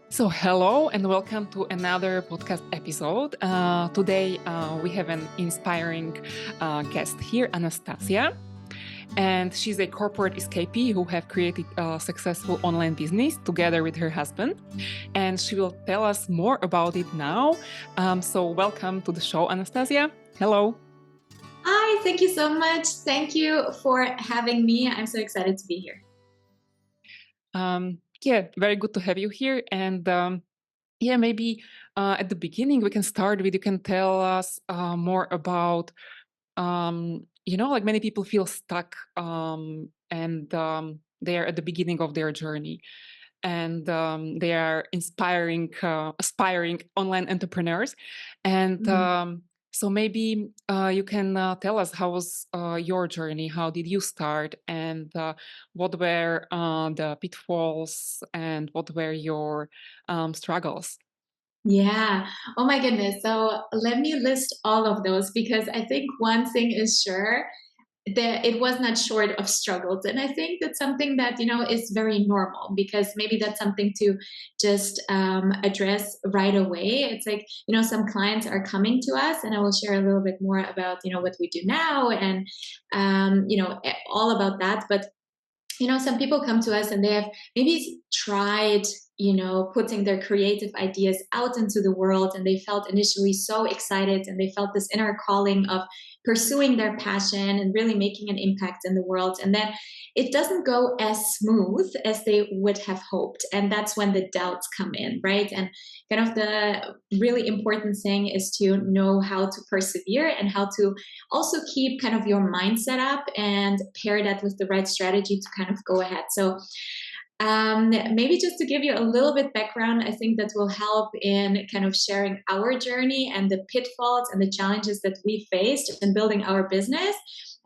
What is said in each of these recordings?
So, hello and welcome to another podcast episode. Today, we have an inspiring guest here, Anastasia, and she's a corporate escapee who have created a successful online business together with her husband, and she will tell us more about it now. So, welcome to the show, Anastasia. Hello. Hi, thank you so much. Thank you for having me. I'm so excited to be here. Yeah, very good to have you here. And yeah, maybe at the beginning we can start with you can tell us more about like many people feel stuck and they are at the beginning of their journey and they are aspiring online entrepreneurs. And Mhm. so maybe you can tell us how was your journey, how did you start, and what were the pitfalls and what were your struggles. Yeah. Oh my goodness. So let me list all of those because I think one thing is sure that it was not short of struggles. And I think that's something that, is very normal because maybe that's something to just address right away. It's like, some clients are coming to us, and I will share a little bit more about, what we do now and, all about that. But some people come to us and they have maybe tried, putting their creative ideas out into the world, and they felt initially so excited and they felt this inner calling of pursuing their passion and really making an impact in the world. And then it doesn't go as smooth as they would have hoped. And that's when the doubts come in, right? And kind of the really important thing is to know how to persevere and how to also keep kind of your mindset up and pair that with the right strategy to kind of go ahead. So maybe just to give you a little bit background, I think that will help in kind of sharing our journey and the pitfalls and the challenges that we faced in building our business.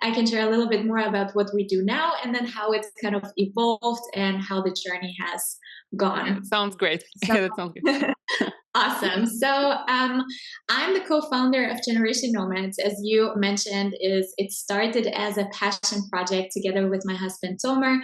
I can share a little bit more about what we do now and then how it's kind of evolved and how the journey has Yeah, gone. sounds great. So Yeah, that sounds good. awesome. So I'm the co-founder of Generation Nomads. As you mentioned, is it started as a passion project together with my husband Tomer.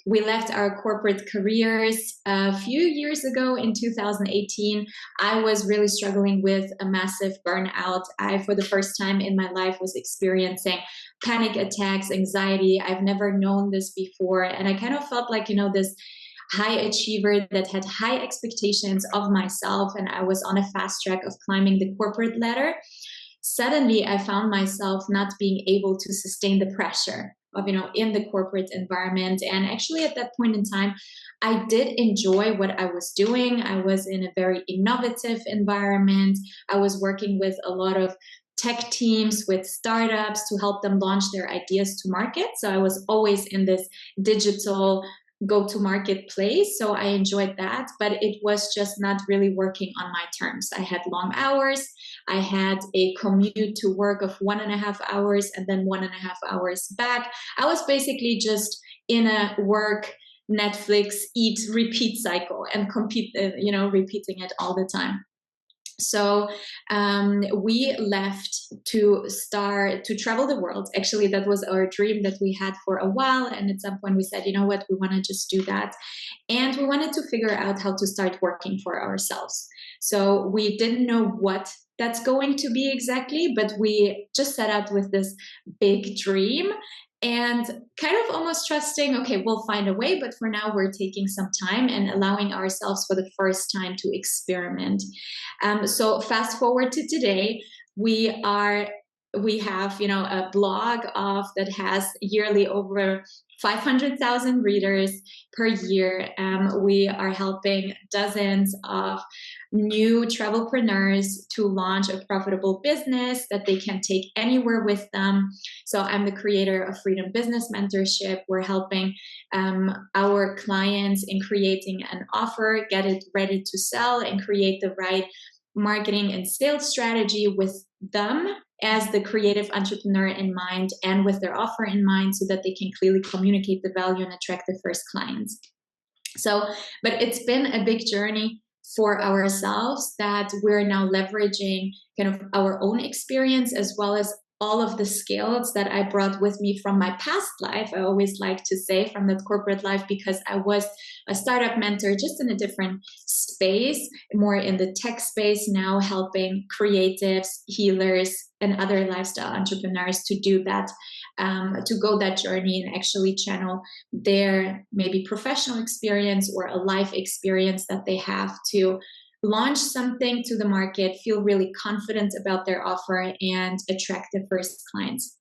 We left our corporate careers a few years ago in 2018. I was really struggling with a massive burnout. I, for the first time in my life, was experiencing panic attacks, anxiety. I've never known this before. And I kind of felt like, this high achiever that had high expectations of myself, and I was on a fast track of climbing the corporate ladder. Suddenly I found myself not being able to sustain the pressure of, in the corporate environment. And actually at that point in time, I did enjoy what I was doing. I was in a very innovative environment. I was working with a lot of tech teams, with startups, to help them launch their ideas to market. So I was always in this digital go to market place. So I enjoyed that, but it was just not really working on my terms. I had long hours. I had a commute to work of 1.5 hours and then 1.5 hours back. I was basically just in a work, Netflix, eat, repeat cycle and repeating it all the time. So we left to start to travel the world. Actually, that was our dream that we had for a while. And at some point, we said, you know what, we want to just do that. And we wanted to figure out how to start working for ourselves. So we didn't know what that's going to be exactly, but we just set out with this big dream and kind of almost trusting, okay, we'll find a way, but for now we're taking some time and allowing ourselves for the first time to experiment. So fast forward to today, we have a blog of that has yearly over 500,000 readers per year. We are helping dozens of new travelpreneurs to launch a profitable business that they can take anywhere with them. So I'm the creator of Freedom Business Mentorship. We're helping our clients in creating an offer, get it ready to sell, and create the right marketing and sales strategy with them as the creative entrepreneur in mind and with their offer in mind so that they can clearly communicate the value and attract the first clients. So, but it's been a big journey for ourselves that we're now leveraging kind of our own experience as well as all of the skills that I brought with me from my past life. I always like to say from that corporate life, because I was a startup mentor just in a different space, more in the tech space, now helping creatives, healers, and other lifestyle entrepreneurs to do that, to go that journey and actually channel their maybe professional experience or a life experience that they have to launch something to the market, feel really confident about their offer, and attract the first clients.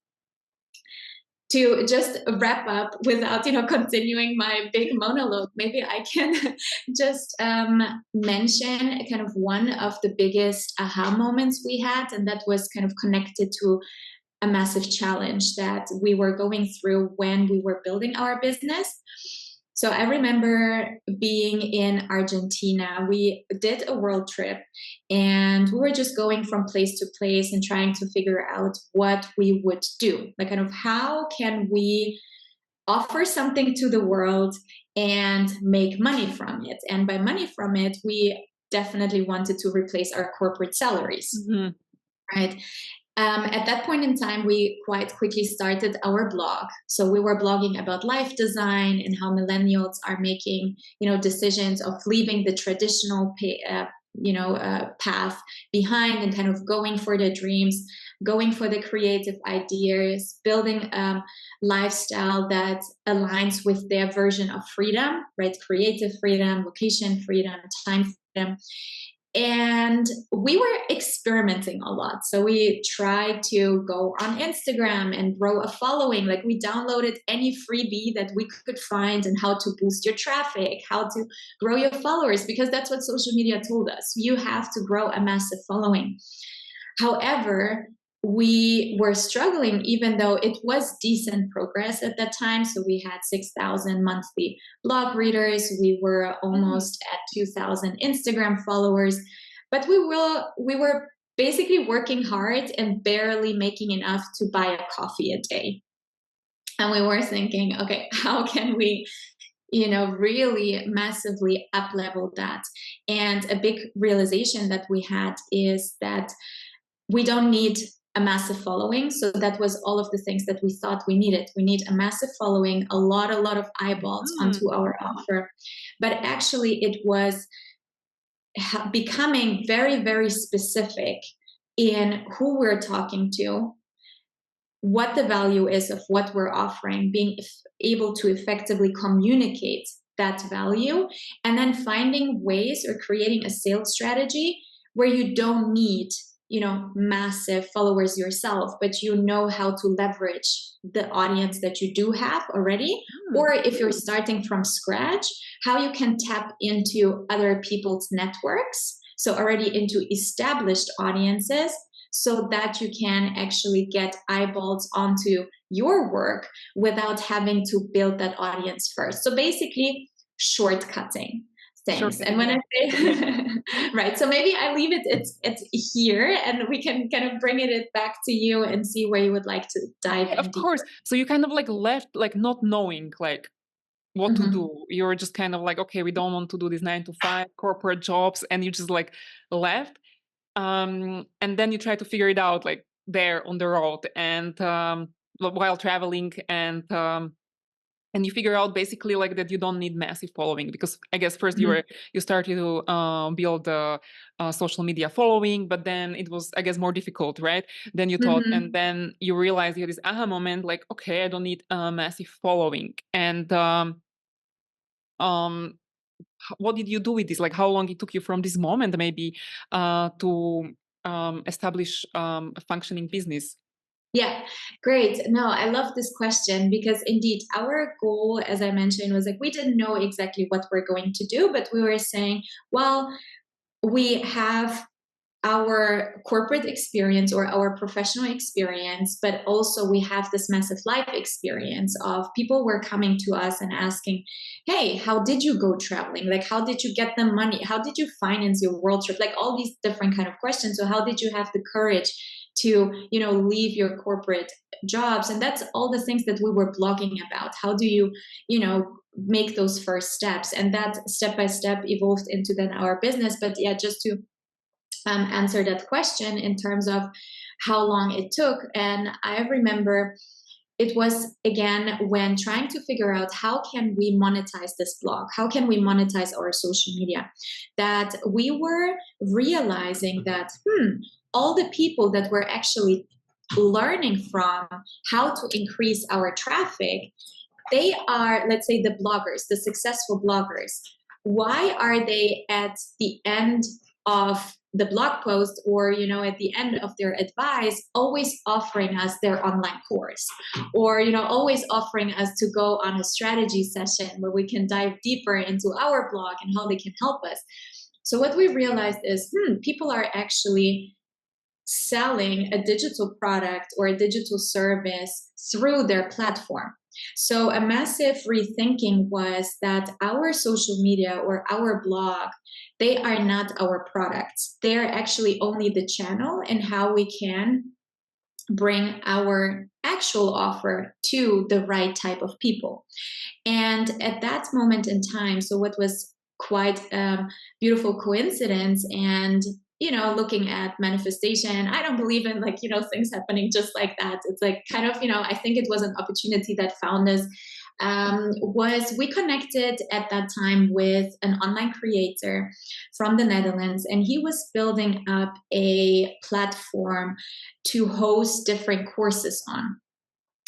To just wrap up without continuing my big monologue, maybe I can just mention kind of one of the biggest aha moments we had, and that was kind of connected to a massive challenge that we were going through when we were building our business. So I remember being in Argentina. We did a world trip, and we were just going from place to place and trying to figure out what we would do. Like, kind of, how can we offer something to the world and make money from it? And by money from it, we definitely wanted to replace our corporate salaries, Mhm. right? At that point in time, we quite quickly started our blog. So we were blogging about life design and how millennials are making, decisions of leaving the traditional path behind and kind of going for their dreams, going for the creative ideas, building a lifestyle that aligns with their version of freedom, right? Creative freedom, location freedom, time freedom. And we were experimenting a lot. So we tried to go on Instagram and grow a following. Like, we downloaded any freebie that we could find, and how to boost your traffic, how to grow your followers, because that's what social media told us. You have to grow a massive following. However, we were struggling, even though it was decent progress at that time. So we had 6,000 monthly blog readers. We were Mm. almost at 2,000 Instagram followers, but we were basically working hard and barely making enough to buy a coffee a day. And we were thinking, okay, how can we really massively up level that? And a big realization that we had is that we don't need a massive following. So that was all of the things that we thought we needed. We need a massive following, a lot of eyeballs Mm. onto our offer. But actually, it was becoming very, very specific in who we're talking to, what the value is of what we're offering, being able to effectively communicate that value, and then finding ways or creating a sales strategy where you don't need massive followers yourself, but you know how to leverage the audience that you do have already. Mm. Or if you're starting from scratch, how you can tap into other people's networks, so already into established audiences, so that you can actually get eyeballs onto your work without having to build that audience first. So basically, shortcutting Sure things. And thing. when I Yeah. say right, so maybe I leave it's here, and we can kind of bring it back to you and see where you would like to dive Yeah, in of course. deeper. So you kind of like left like not knowing like what to Mhm. do. You're just kind of like, okay, we don't want to do these 9 to 5 corporate jobs, and you just like left. And then you try to figure it out like there on the road, and while traveling, and you figure out basically like that you don't need massive following, because I guess first Mhm. you started to build a, social media following, but then it was, I guess, more difficult, right? Then you thought, and Mhm. then you realize you had this aha moment, like, okay, I don't need a massive following. And um what did you do with this? Like, how long it took you from this moment maybe to establish a functioning business? Yeah, great. No, I love this question, because indeed our goal, as I mentioned, was like we didn't know exactly what we're going to do, but we were saying, well, we have our corporate experience or our professional experience, but also we have this massive life experience of people were coming to us and asking, hey, how did you go traveling? Like, how did you get the money? How did you finance your world trip? Like, all these different kind of questions. So how did you have the courage to leave your corporate jobs? And that's all the things that we were blogging about. How do you make those first steps? And that step by step evolved into then our business. But yeah, just to answer that question in terms of how long it took. And I remember it was again when trying to figure out how can we monetize this blog, how can we monetize our social media, that we were realizing that all the people that were actually learning from how to increase our traffic, they are, let's say, the bloggers, the successful bloggers. Why are they at the end of the blog post, or at the end of their advice, always offering us their online course, or always offering us to go on a strategy session where we can dive deeper into our blog and how they can help us? So what we realized is people are actually selling a digital product or a digital service through their platform. So a massive rethinking was that our social media or our blog, they are not our products. They're actually only the channel and how we can bring our actual offer to the right type of people. And at that moment in time, so what was quite a beautiful coincidence, and looking at manifestation, I don't believe in things happening just like that. It's like kind of, I think it was an opportunity that found us. Was we connected at that time with an online creator from the Netherlands, and he was building up a platform to host different courses on.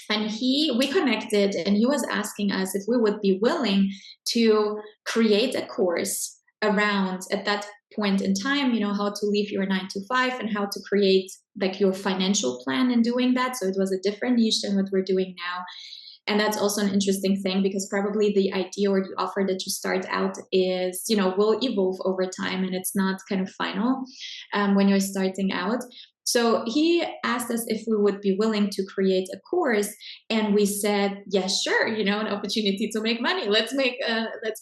And we connected, and he was asking us if we would be willing to create a course around, at that point in time, how to leave your 9 to 5 and how to create like your financial plan in doing that. So it was a different niche than what we're doing now. And that's also an interesting thing, because probably the idea or the offer that you start out is, will evolve over time, and it's not kind of final when you're starting out. So he asked us if we would be willing to create a course, and we said, yes, sure. An opportunity to make money. Let's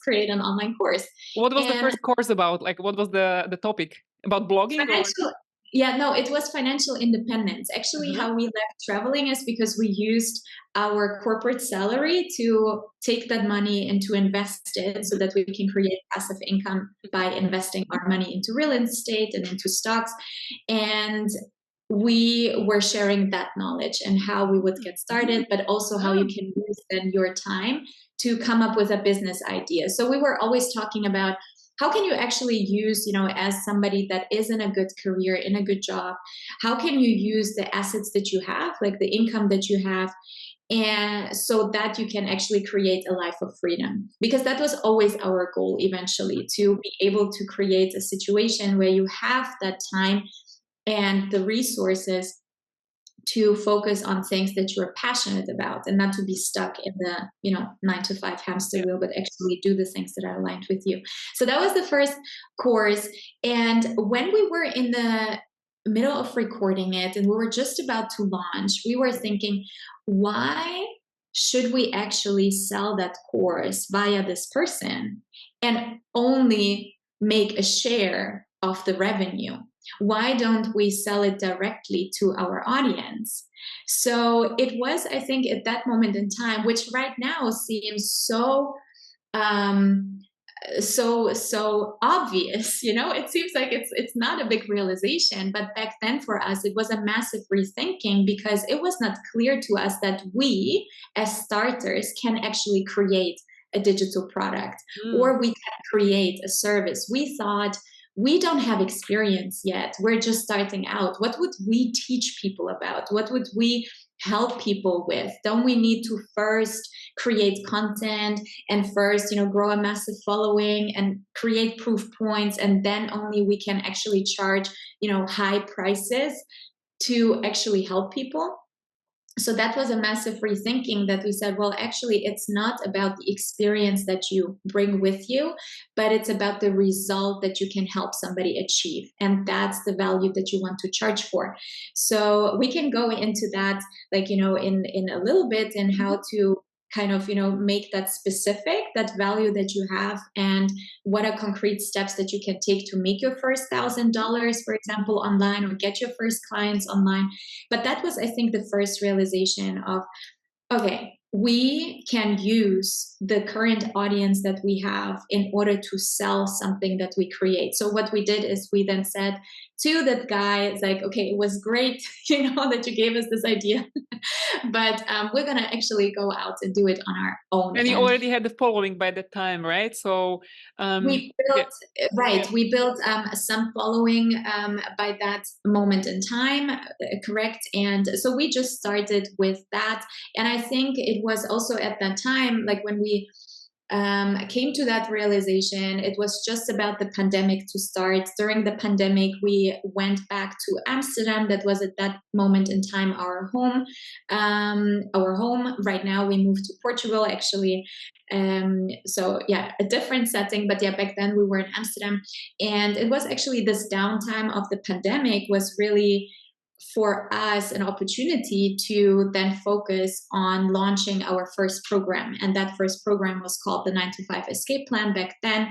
create an online course. What was the And first course about? Like, what was the topic? About blogging or? financial, yeah, no, it was financial independence. Actually, Uh-huh. how we left traveling is because we used our corporate salary to take that money and to invest it so that we can create passive income by investing our money into real estate and into stocks. And we were sharing that knowledge and how we would get started, but also how you can use then your time to come up with a business idea. So we were always talking about how can you actually use, as somebody that is in a good career, in a good job, how can you use the assets that you have, like the income that you have, and so that you can actually create a life of freedom? Because that was always our goal eventually, to be able to create a situation where you have that time and the resources to focus on things that you're passionate about, and not to be stuck in the 9 to 5 hamster Yeah. wheel, but actually do the things that are aligned with you. So that was the first course. And when we were in the middle of recording it and we were just about to launch, we were thinking, why should we actually sell that course via this person and only make a share of the revenue? Why don't we sell it directly to our audience? So it was, I think, at that moment in time, which right now seems um, so obvious. It seems like it's not a big realization, but back then for us it was a massive rethinking, because it was not clear to us that we as starters can actually create a digital product, Mm. or we can create a service. We thought, we don't have experience yet, we're just starting out. What would we teach people about? What would we help people with? Don't we need to first create content and first grow a massive following and create proof points, and then only we can actually charge high prices to actually help people? So that was a massive rethinking, that we said, well, actually, it's not about the experience that you bring with you, but it's about the result that you can help somebody achieve. And that's the value that you want to charge for. So we can go into that, in a little bit, and how to kind of make that specific, that value that you have, and what are concrete steps that you can take to make your first $1,000, for example, online, or get your first clients online. But that was, I think, the first realization of, okay, we can use the current audience that we have in order to sell something that we create. So what we did is we then said to that guy, it's like, okay, it was great, that you gave us this idea, but we're gonna actually go out and do it on our own. And you And already had the following by that time, right? So, we yeah, built yeah. right. We built some following by that moment in time, correct? And so we just started with that, and I think it was also at that time, like when we came to that realization, it was just about the pandemic to start. During the pandemic, we went back to Amsterdam. That was at that moment in time our home. Our home. Right now, we moved to Portugal, actually. So yeah, a different setting, but yeah, back then we were in Amsterdam, and it was actually this downtime of the pandemic was really for us an opportunity to then focus on launching our first program. And that first program was called the 9 to 5 Escape Plan back then.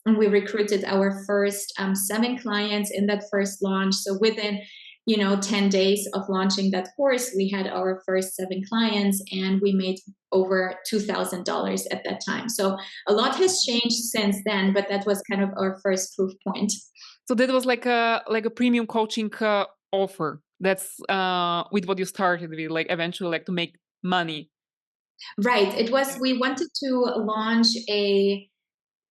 And we recruited our first 7 clients in that first launch. So within 10 days of launching that course, we had our first 7 clients and we made over $2,000 at that time. So a lot has changed since then, but that was kind of our first proof point. So that was like a premium coaching offer. That's with what you started with, like eventually, like to make money. Right. It was, Yeah. we wanted to launch a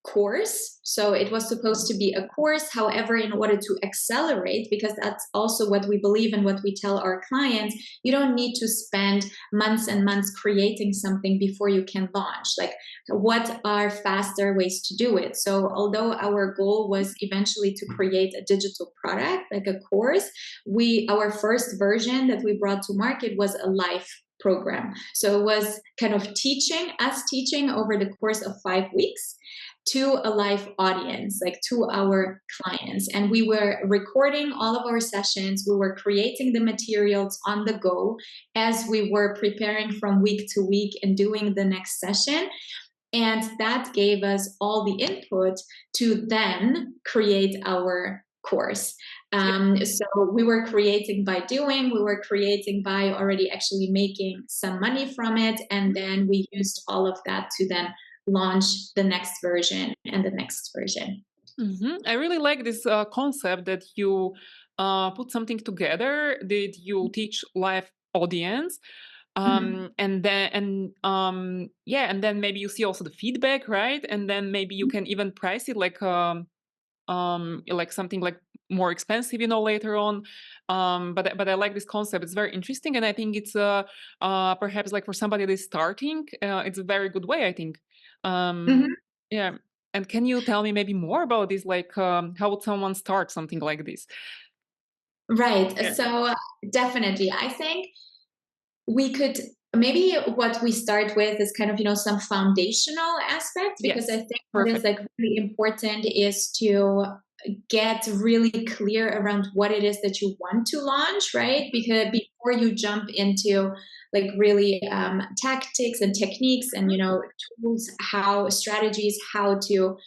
course. So it was supposed to be a course. However, in order to accelerate, because that's also what we believe and what we tell our clients, you don't need to spend months and months creating something before you can launch. Like, what are faster ways to do it? So, although our goal was eventually to create a digital product, like a course, our first version that we brought to market was a live program. So it was kind of teaching over the course of 5 weeks to a live audience, like to our clients. And we were recording all of our sessions. We were creating the materials on the go as we were preparing from week to week and doing the next session. And that gave us all the input to then create our course. So we were creating by doing, we were creating by already actually making some money from it. And then we used all of that to then launch the next version and the next version. I really like this concept that you put something together that you teach live audience, Mhm. and then maybe you see also the feedback, right? And then maybe you can even price it like something like more expensive, later on. But I like this concept. It's very interesting, and I think it's perhaps like for somebody that is starting, it's a very good way, I think. Um, Mhm. yeah. And can you tell me maybe more about this? Like, how would someone start something like this? Right. Yeah. So definitely, I think we could maybe what we start with is kind of some foundational aspects, because I Yes. think what is Perfect. like really important is to get really clear around what it is that you want to launch, right? Because before you jump into like really tactics and techniques and Mhm. tools, how strategies, how to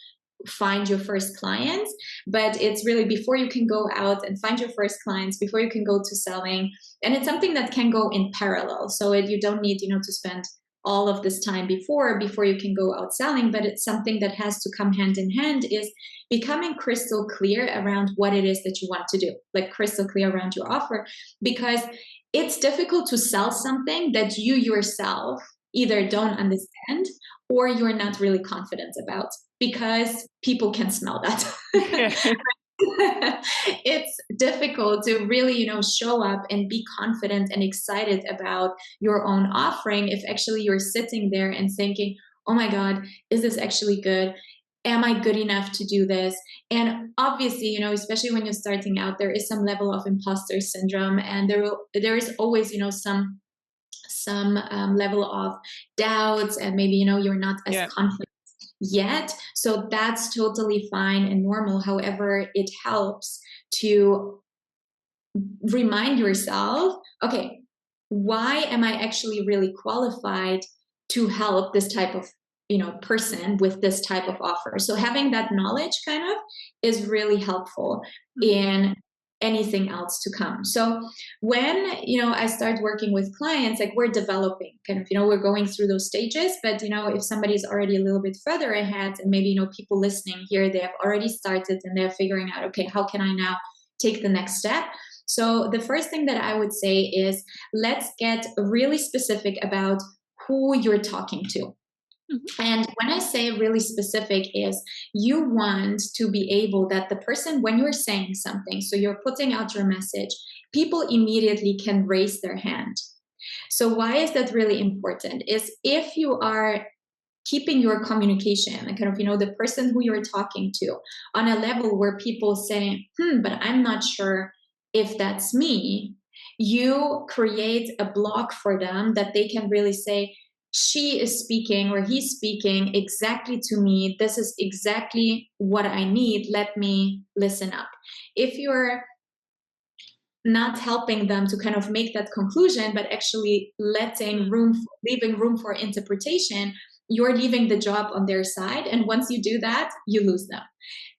find your first clients. But it's really before you can go out and find your first clients, before you can go to selling. And it's something that can go in parallel, so you don't need to spend all of this time before you can go out selling. But it's something that has to come hand in hand, is becoming crystal clear around what it is that you want to do, like crystal clear around your offer. Because it's difficult to sell something that you yourself either don't understand or you're not really confident about, because people can smell that. Yeah. It's difficult to really show up and be confident and excited about your own offering if actually you're sitting there and thinking, oh my god, is this actually good? Am I good enough to do this? And obviously, especially when you're starting out, there is some level of imposter syndrome, and there is always some level of doubts, and maybe you're not as Yeah. confident yet. So that's totally fine and normal. However, it helps to remind yourself, okay, why am I actually really qualified to help this type of person with this type of offer? So having that knowledge kind of is really helpful Mhm. in anything else to come. So when, I start working with clients, like we're developing kind of, we're going through those stages, but if somebody's already a little bit further ahead and maybe, people listening here, they have already started and they're figuring out, okay, how can I now take the next step? So the first thing that I would say is let's get really specific about who you're talking to. Mhm. And when I say really specific is you want to be able that the person, when you're saying something, so you're putting out your message, people immediately can raise their hand. So why is that really important? Is if you are keeping your communication and kind of, the person who you're talking to on a level where people say, but I'm not sure if that's me, you create a block for them that they can really say, she is speaking or he's speaking exactly to me. This is exactly what I need. Let me listen up. If you're not helping them to kind of make that conclusion, but actually leaving room for interpretation, you're leaving the job on their side. And once you do that, you lose them.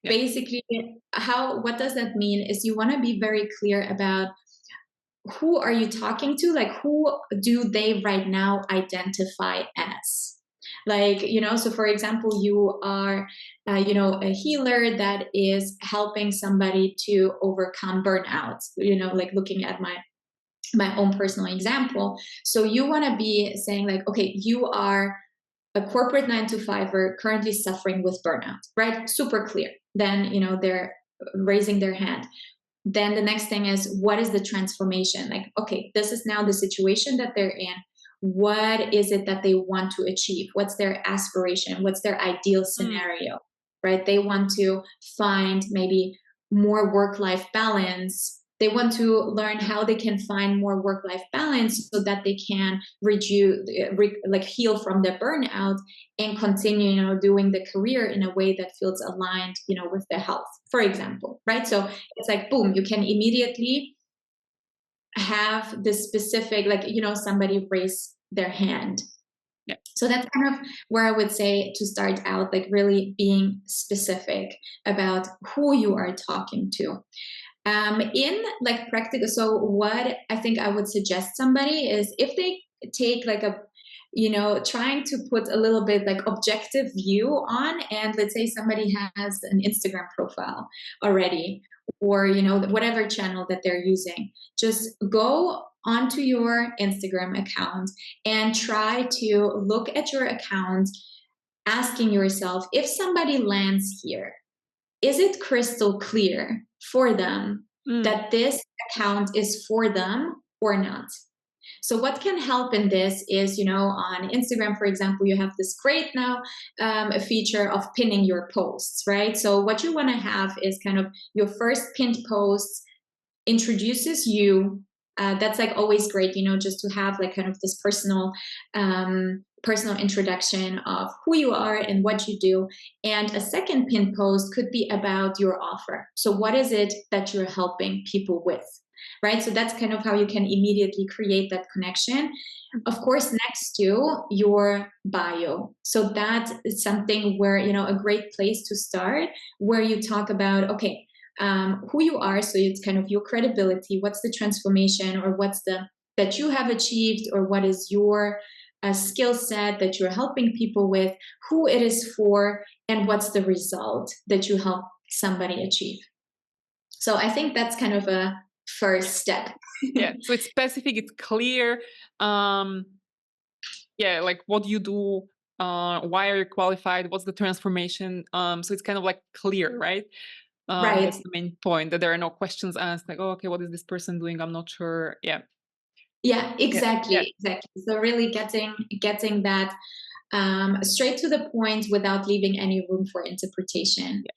Yeah. Basically, what does that mean is you want to be very clear about who are you talking to? Like, who do they right now identify as? Like, so for example, you are, a healer that is helping somebody to overcome burnout, like looking at my own personal example. So you want to be saying like, okay, you are a corporate 9 to 5er currently suffering with burnout, right? Super clear. Then, they're raising their hand. Then the next thing is, what is the transformation? Like, okay, this is now the situation that they're in. What is it that they want to achieve? What's their aspiration? What's their ideal Mm. scenario, right? They want to find maybe more work-life balance. They want to learn how they can find more work-life balance so that they can heal from their burnout and continue, doing the career in a way that feels aligned, with their health, for example, right? So it's like, boom, you can immediately have this specific, like, somebody raise their hand. Yeah. So that's kind of where I would say to start out, like really being specific about who you are talking to. In like practical, so what I think I would suggest somebody is if they take like trying to put a little bit like objective view on, and let's say somebody has an Instagram profile already, or, whatever channel that they're using, just go onto your Instagram account and try to look at your account, asking yourself, if somebody lands here, is it crystal clear for them Mm. that this account is for them or not? So what can help in this is, on Instagram, for example, you have this great now a feature of pinning your posts, right? So what you want to have is kind of your first pinned post introduces you. That's like always great, just to have like kind of this personal introduction of who you are and what you do. And a second pin post could be about your offer. So what is it that you're helping people with? Right. So that's kind of how you can immediately create that connection. Of course, next to your bio. So that is something where, a great place to start, where you talk about, okay, who you are. So it's kind of your credibility. What's the transformation, or what's the that you have achieved, or what is your skill set that you're helping people with, who it is for, and what's the result that you help somebody achieve. So I think that's kind of a first step. Yeah. So it's specific, it's clear. Um, yeah, like what you do, why are you qualified, what's the transformation? So it's kind of like clear, right? Right. That's the main point, that there are no questions asked, like, oh, okay, what is this person doing? I'm not sure. Yeah. Yeah, Yeah. Yeah. exactly. So really getting that straight to the point without leaving any room for interpretation. Yeah.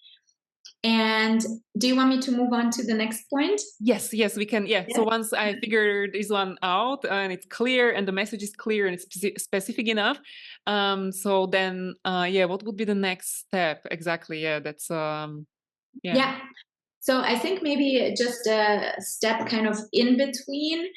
And do you want me to move on to the next point? Yes, yes, we can. Yeah. So Yeah. once I figure this one out and it's clear and the message is clear and it's specific enough, so then, yeah, what would be the next step exactly? Yeah, that's yeah. Yeah. So I think maybe just a step kind of in between,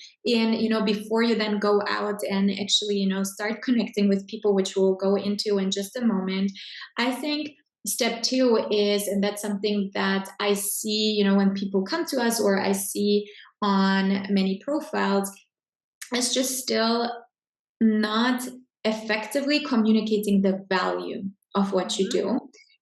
before you then go out and actually, start connecting with people, which we'll go into in just a moment. I think Step two is, and that's something that I see, when people come to us or I see on many profiles, is just still not effectively communicating the value of what you Mhm. do,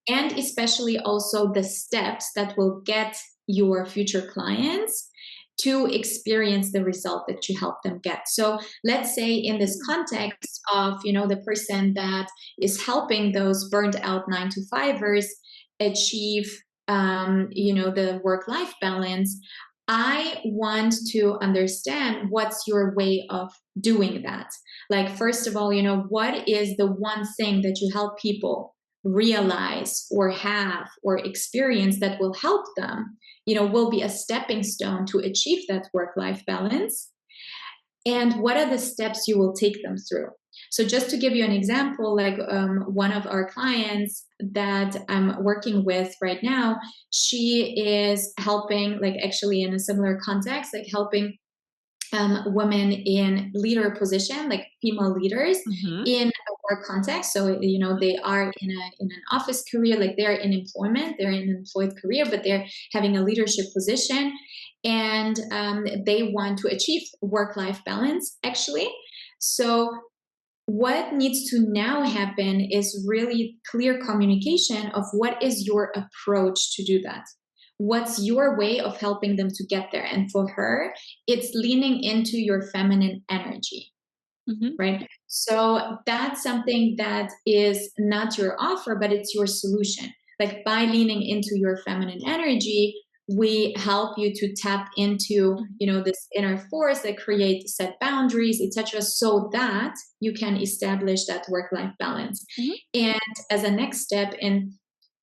and especially also the steps that will get your future clients to experience the result that you help them get. So let's say in this Mm. context of, the person that is helping those burned out 9 to 5ers achieve, the work life balance, I want to understand what's your way of doing that. Like, first of all, what is the one thing that you help people realize or have or experience that will help them, will be a stepping stone to achieve that work life balance? And what are the steps you will take them through? So, just to give you an example, like one of our clients that I'm working with right now, she is helping, like, actually in a similar context, like helping women in leader position, like female leaders Mhm. in a work context. So, they are in an office career, like they're in employment, they're in an employed career, but they're having a leadership position, and they want to achieve work-life balance, actually. So what needs to now happen is really clear communication of what is your approach to do that. What's your way of helping them to get there? And for her, it's leaning into your feminine energy, Mhm. right? So that's something that is not your offer, but it's your solution. Like, by leaning into your feminine energy, we help you to tap into, Mhm. this inner force that creates set boundaries, etc., so that you can establish that work-life balance. Mhm. And as a next step in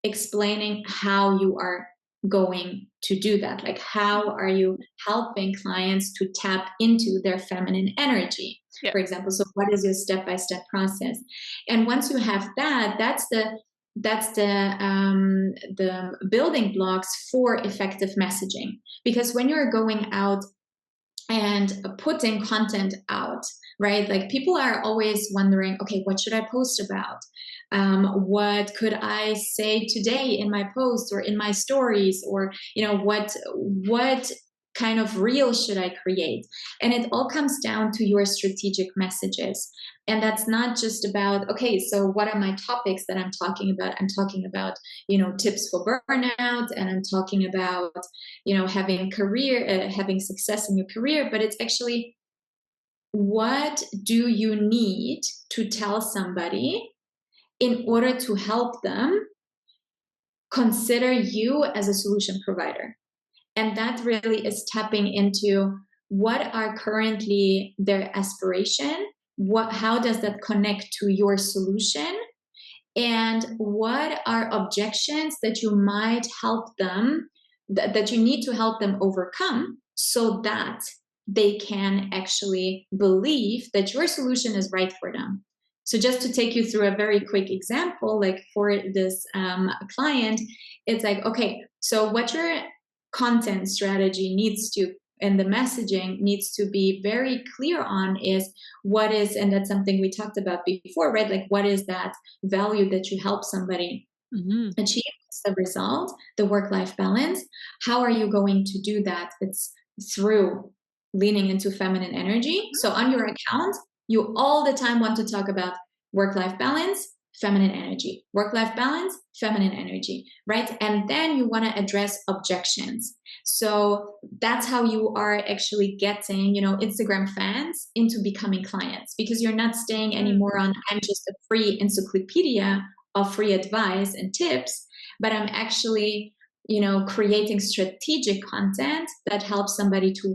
explaining how you are going to do that, like how Mhm. are you helping clients to tap into their feminine energy, Yeah. for example. So what is your step-by-step process? And once you have that, that's the building blocks for effective messaging. Because when you're going out and putting content out, right? Like, people are always wondering, okay, what should I post about? What could I say today in my posts or in my stories? Or, what kind of reel should I create? And it all comes down to your strategic messages. And that's not just about, okay, so what are my topics that I'm talking about? I'm talking about, tips for burnout, and I'm talking about, having success in your career, but it's actually, what do you need to tell somebody in order to help them consider you as a solution provider? And that really is tapping into what are currently their aspiration, how does that connect to your solution, and what are objections that you might help them, that you need to help them overcome, so that they can actually believe that your solution is right for them. So just to take you through a very quick example, like for this client, it's like, okay, so what your content strategy needs to, and the messaging needs to be very clear on is what is, and that's something we talked about before, right? Like, what is that value that you help somebody Mhm. achieve? What's the result, the work-life balance? How are you going to do that? It's through leaning into feminine energy. Mhm. So on your account, you all the time want to talk about work-life balance, feminine energy, work-life balance, feminine energy, right? And then you want to address objections. So that's how you are actually getting, Instagram fans into becoming clients, because you're not staying Mm. anymore on, I'm just a free encyclopedia of free advice and tips, but I'm actually, creating strategic content that helps somebody to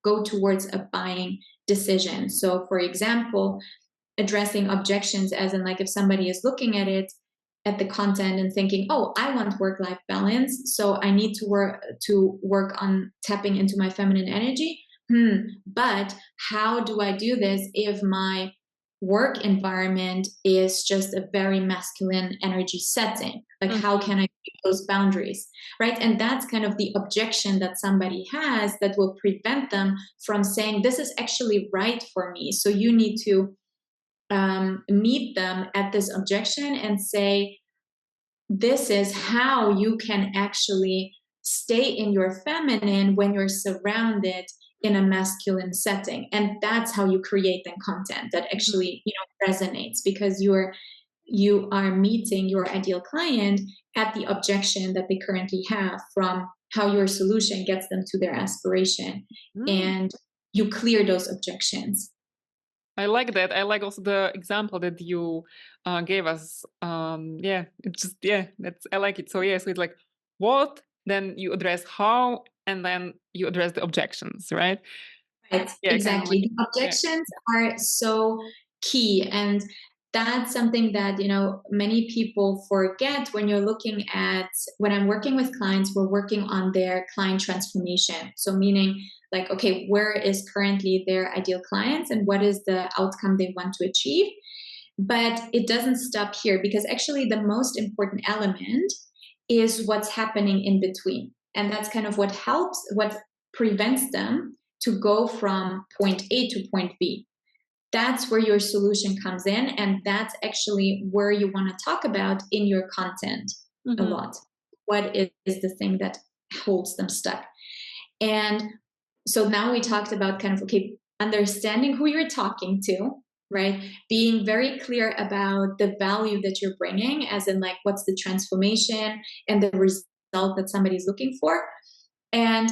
go towards a buying decision. So, for example, addressing objections, as in, like, if somebody is looking at it, at the content, and thinking, oh, I want work life balance, so I need to work on tapping into my feminine energy. But how do I do this if my work environment is just a very masculine energy setting? Like, how Mhm. can I keep those boundaries, right? And that's kind of the objection that somebody has that will prevent them from saying, this is actually right for me. So you need to meet them at this objection and say, this is how you can actually stay in your feminine when you're surrounded in a masculine setting. And that's how you create the content that Mhm. actually, resonates, because you are meeting your ideal client at the objection that they currently have from how your solution gets them to their aspiration, Mm. and you clear those objections. I like that. I like also the example that you gave us. Yeah, it's just yeah, that's I like it. So yeah, so it's like what, then you address how, and then you address the objections, right? Right, Yeah, kind of like exactly. The yeah. objections are so key. And that's something that, many people forget when you're looking at, when I'm working with clients, we're working on their client transformation. So, meaning, like, okay, where is currently their ideal clients and what is the outcome they want to achieve? But it doesn't stop here, because actually the most important element is what's happening in between. And that's kind of what prevents them to go from point A to point B. That's where your solution comes in. And that's actually where you want to talk about in your content a Hmm. lot. What is the thing that holds them stuck? And so now we talked about kind of, okay, understanding who you're talking to, right? Being very clear about the value that you're bringing, as in, like, what's the transformation and the result that somebody's looking for, and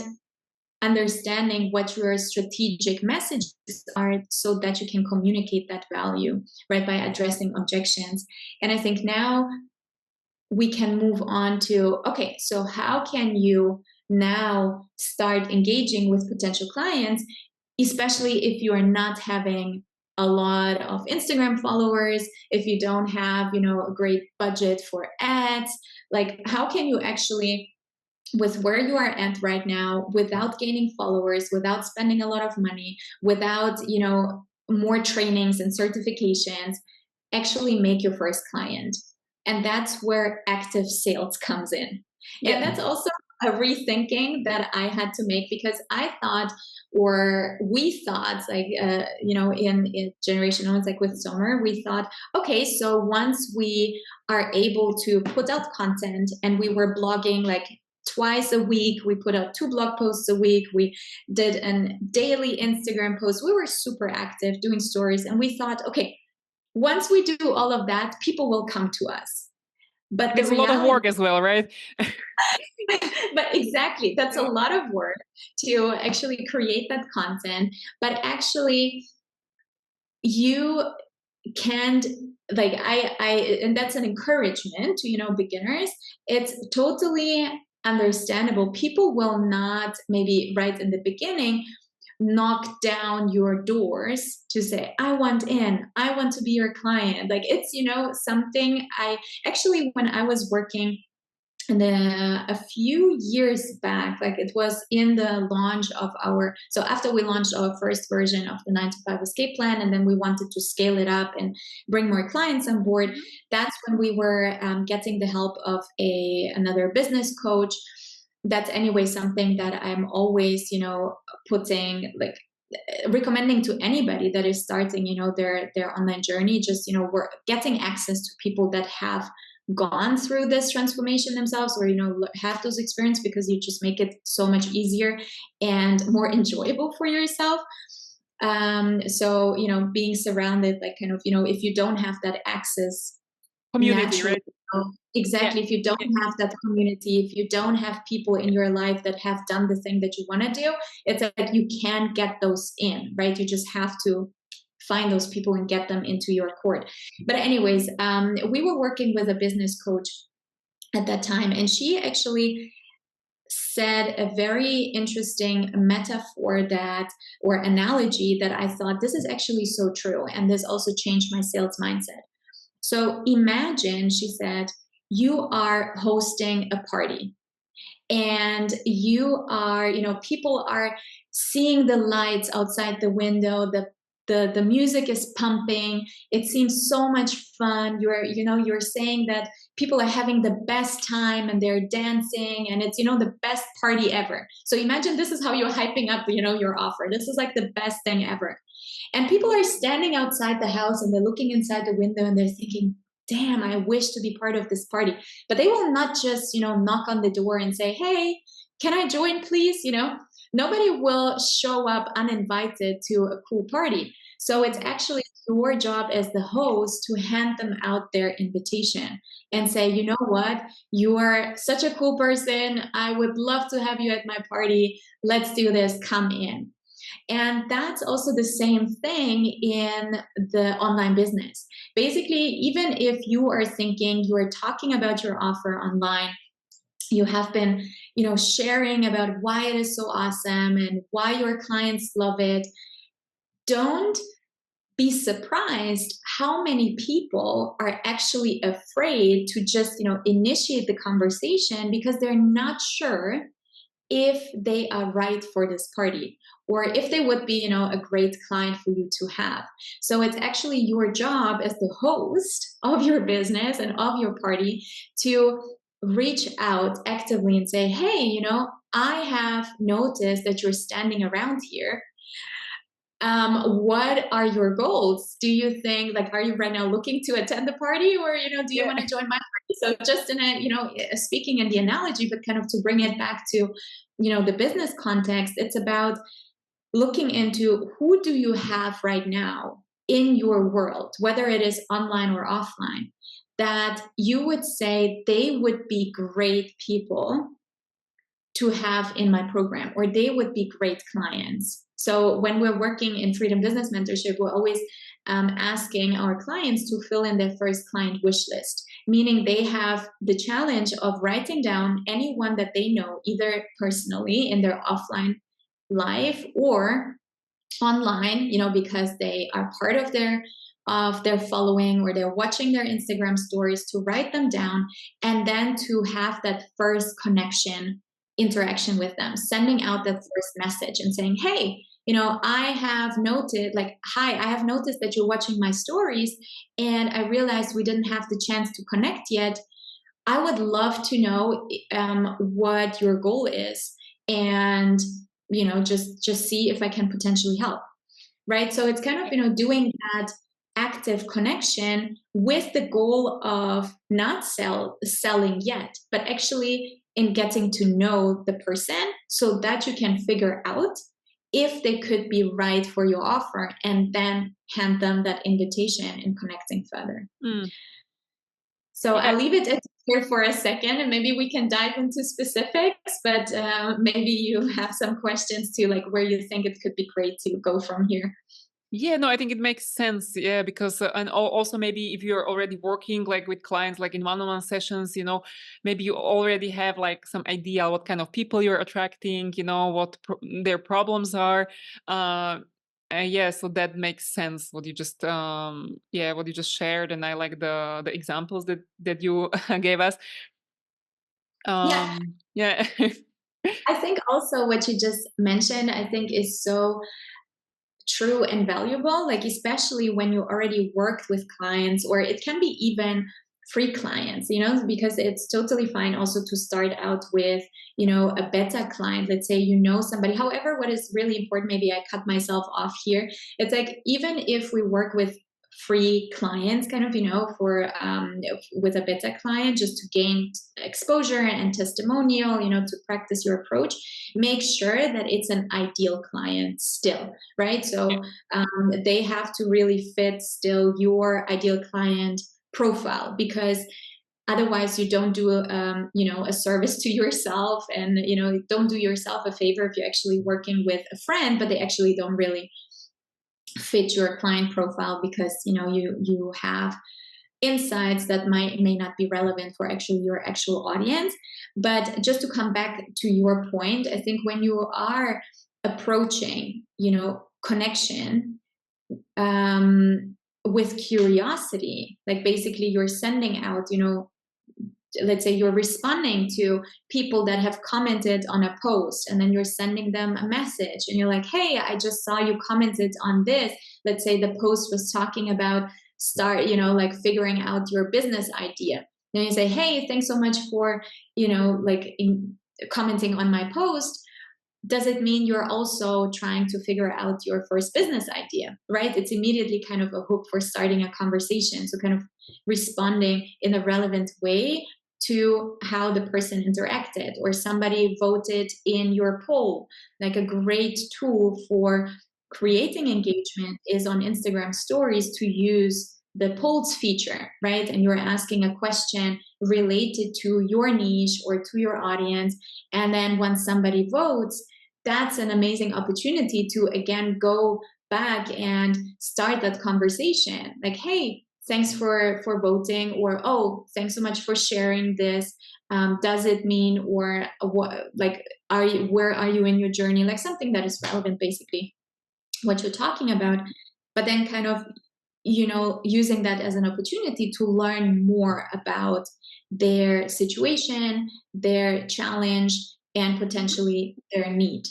understanding what your strategic messages are so that you can communicate that value, right? By addressing objections. And I think now we can move on to, okay, so how can you now start engaging with potential clients, especially if you are not having a lot of Instagram followers, if you don't have, a great budget for ads. Like, how can you actually, with where you are at right now, without gaining followers, without spending a lot of money, without, more trainings and certifications, actually make your first client? And that's where active sales comes in. Yeah. And that's also a rethinking that I had to make, because I thought, or we thought, like, in Generation Owns, like with Somer, we thought, okay, so once we are able to put out content, and we were blogging like twice a week, we put out 2 blog posts a week, we did a daily Instagram post, we were super active doing stories, and we thought, okay, once we do all of that, people will come to us. But And the it's a lot of reality, work as well, right? but exactly, that's a Yeah. lot of work to actually create that content. But actually, you can't, like, I and that's an encouragement to, beginners. It's totally understandable. People will not, maybe right in the beginning, knock down your doors to say, I want in, I want to be your client. Like, it's, something I actually, when I was working, and a few years back, like, it was in the launch of our, so after we launched our first version of the 9 to 5 escape plan, and then we wanted to scale it up and bring more clients on board. Mhm. That's when we were getting the help of another business coach. That's anyway something that I'm always, putting, like, recommending to anybody that is starting, their online journey. Just, we're getting access to people that have gone through this transformation themselves, or, have those experience, because you just make it so much easier and more enjoyable for yourself. So, being surrounded, like, kind of, if you don't have that access Community, naturally, right? Yeah. exactly, if you don't Yeah. have that community, if you don't have people in your life that have done the thing that you want to do, it's like you can get those in, right? You just have to find those people and get them into your court. But anyways, we were working with a business coach at that time, and she actually said a very interesting metaphor, that, or analogy, that I thought, this is actually so true, and this also changed my sales mindset. So imagine, she said, you are hosting a party, and you are, people are seeing the lights outside the window, the music is pumping, it seems so much fun, you're saying that people are having the best time and they're dancing, and it's, the best party ever. So imagine this is how you're hyping up, your offer. This is like the best thing ever. And people are standing outside the house, and they're looking inside the window, and they're thinking, damn, I wish to be part of this party. But they will not just, knock on the door and say, hey, can I join, please? Nobody will show up uninvited to a cool party. So it's actually your job as the host to hand them out their invitation and say, you know what, you are such a cool person. I would love to have you at my party. Let's do this. Come in. And that's also the same thing in the online business. Basically, even if you are thinking you are talking about your offer online, you have been, sharing about why it is so awesome and why your clients love it, don't be surprised how many people are actually afraid to just, initiate the conversation because they're not sure if they are right for this party or if they would be, a great client for you to have. So it's actually your job as the host of your business and of your party to reach out actively and say, hey, I have noticed that you're standing around here. What are your goals? Do you think, like, are you right now looking to attend the party, or do you Yeah. want to join my party? So just in a, speaking in the analogy, but kind of to bring it back to, the business context, it's about looking into who do you have right now in your world, whether it is online or offline, that you would say they would be great people to have in my program, or they would be great clients. So when we're working in Freedom Business Mentorship, we're always asking our clients to fill in their first client wish list, meaning they have the challenge of writing down anyone that they know, either personally in their offline life or online, because they are part of their following or they're watching their Instagram stories, to write them down and then to have that first interaction with them, sending out that first message and saying, hey, I have noted, like, hi, I have noticed that you're watching my stories and I realized we didn't have the chance to connect yet. I would love to know what your goal is, and just see if I can potentially help. Right? So it's kind of doing that active connection with the goal of not selling yet, but actually in getting to know the person so that you can figure out if they could be right for your offer, and then hand them that invitation and connecting further. Mm. So Yeah. I'll leave it at here for a second, and maybe we can dive into specifics, but maybe you have some questions too, like where you think it could be great to go from here. Yeah, no, I think it makes sense. Yeah, because and also maybe if you're already working like with clients, like in one-on-one sessions, maybe you already have like some idea what kind of people you're attracting, what their problems are. Yeah, so that makes sense. What you just what you just shared, and I like the examples that you gave us. Yeah, Yeah. I think also what you just mentioned, I think is so true and valuable, like especially when you already worked with clients, or it can be even free clients, because it's totally fine also to start out with, a beta client. Let's say somebody. However, what is really important, maybe I cut myself off here, it's like, even if we work with free clients, kind of, for with a beta client, just to gain exposure and testimonial, to practice your approach, make sure that it's an ideal client still, right? Yeah. So they have to really fit still your ideal client profile, because otherwise you don't do a service to yourself, and don't do yourself a favor if you're actually working with a friend but they actually don't really fit your client profile, because you have insights that may not be relevant for actually your actual audience. But just to come back to your point, I think when you are approaching connection with curiosity, like basically you're sending out, let's say you're responding to people that have commented on a post, and then you're sending them a message and you're like, hey, I just saw you commented on this. Let's say the post was talking about like figuring out your business idea. Then you say, hey, thanks so much for commenting on my post. Does it mean you're also trying to figure out your first business idea? Right? It's immediately kind of a hook for starting a conversation. So kind of responding in a relevant way to how the person interacted, or somebody voted in your poll. Like a great tool for creating engagement is on Instagram stories to use the polls feature, right? And you're asking a question related to your niche or to your audience. And then when somebody votes, that's an amazing opportunity to again go back and start that conversation. Like, hey, thanks for voting, or oh, thanks so much for sharing this. Does it mean, or what, like, are you, where are you in your journey? Like something that is relevant, basically what you're talking about, but then kind of, using that as an opportunity to learn more about their situation, their challenge, and potentially their need.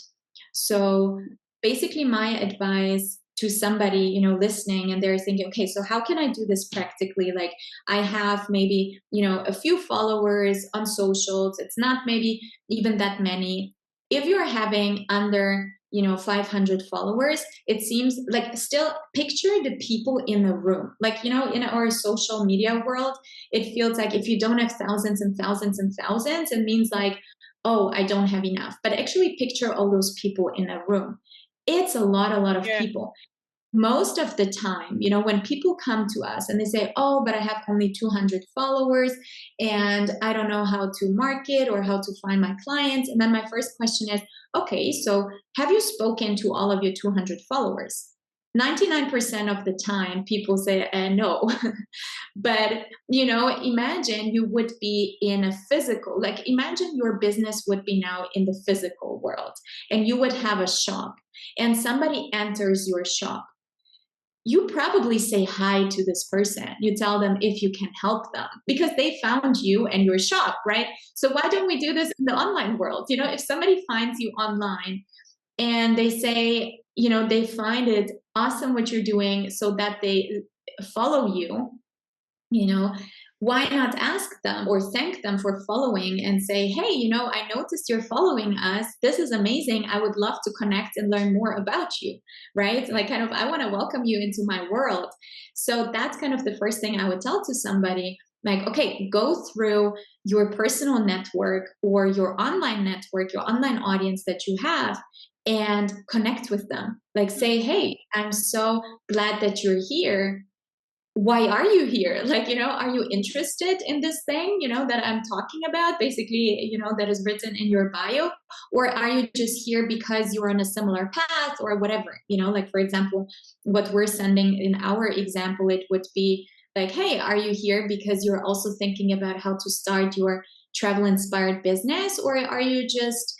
So basically, my advice to somebody, listening, and they're thinking, okay, so how can I do this practically? Like, I have maybe, a few followers on socials. It's not maybe even that many. If you're having under 500 followers, it seems like, still picture the people in the room. Like, in our social media world, it feels like if you don't have thousands and thousands and thousands, it means like, oh, I don't have enough. But actually picture all those people in a room. It's a lot of Yeah. people. Most of the time, when people come to us and they say, oh, but I have only 200 followers and I don't know how to market or how to find my clients. And then my first question is, okay, so have you spoken to all of your 200 followers? 99% of the time, people say, no. But, imagine you would be in a physical, like, imagine your business would be now in the physical world and you would have a shop and somebody enters your shop. You probably say hi to this person. You tell them if you can help them because they found you and your shop, right? So why don't we do this in the online world? If somebody finds you online and they say, they find it awesome what you're doing so that they follow you, you know why not ask them or thank them for following and say, hey, I noticed you're following us. This is amazing. I would love to connect and learn more about you, right? Like, kind of, I want to welcome you into my world. So that's kind of the first thing I would tell to somebody. Like, okay, go through your personal network or your online network, your online audience that you have, and connect with them. Like, say, hey, I'm so glad that you're here. Why are you here? Like, are you interested in this thing, that I'm talking about, basically, that is written in your bio? Or are you just here because you're on a similar path or whatever? Like, for example, what we're sending in our example, it would be like, hey, are you here because you're also thinking about how to start your travel inspired business? Or are you just,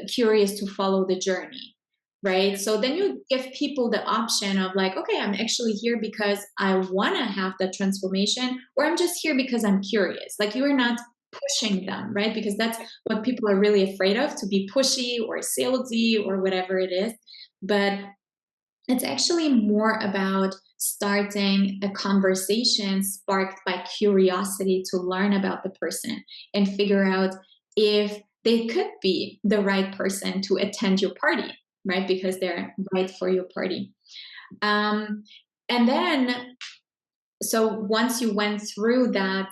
curious to follow the journey? Right? So then you give people the option of like, okay, I'm actually here because I want to have that transformation, or I'm just here because I'm curious. Like, you are not pushing them, right? Because that's what people are really afraid of, to be pushy or salesy or whatever it is. But it's actually more about starting a conversation sparked by curiosity to learn about the person and figure out if they could be the right person to attend your party, right? Because they're right for your party. Um, and then, so once you went through that,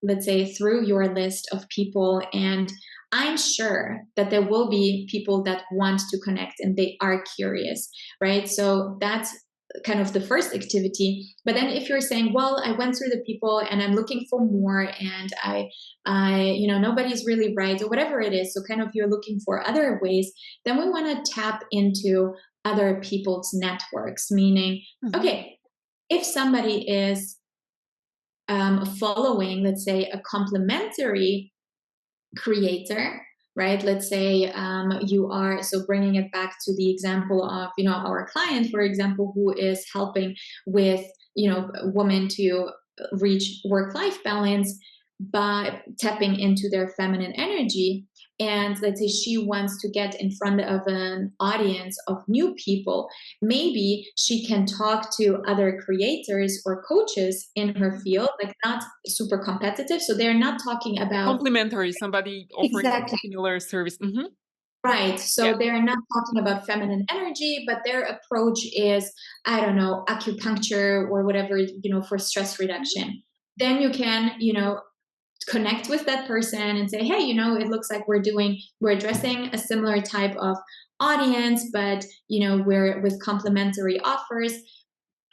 let's say through your list of people, and I'm sure that there will be people that want to connect and they are curious, right? So that's kind of the first activity. But then if you're saying, well, I went through the people and I'm looking for more, and nobody's really right, or whatever it is, so kind of you're looking for other ways, then we want to tap into other people's networks, meaning, Mhm. okay, if somebody is following, let's say, a complementary creator, right? Let's say you are, so bringing it back to the example of, our client, for example, who is helping with, women to reach work-life balance by tapping into their feminine energy. And let's say she wants to get in front of an audience of new people. Maybe she can talk to other creators or coaches in her field, like not super competitive. So they're not talking about. Complementary, somebody offering Exactly. similar service. Mhm. Right. Yeah. So they're not talking about feminine energy, but their approach is, I don't know, acupuncture or whatever, for stress Mhm. reduction. Then you can, connect with that person and say, hey, it looks like we're addressing a similar type of audience, but, we're with complementary offers.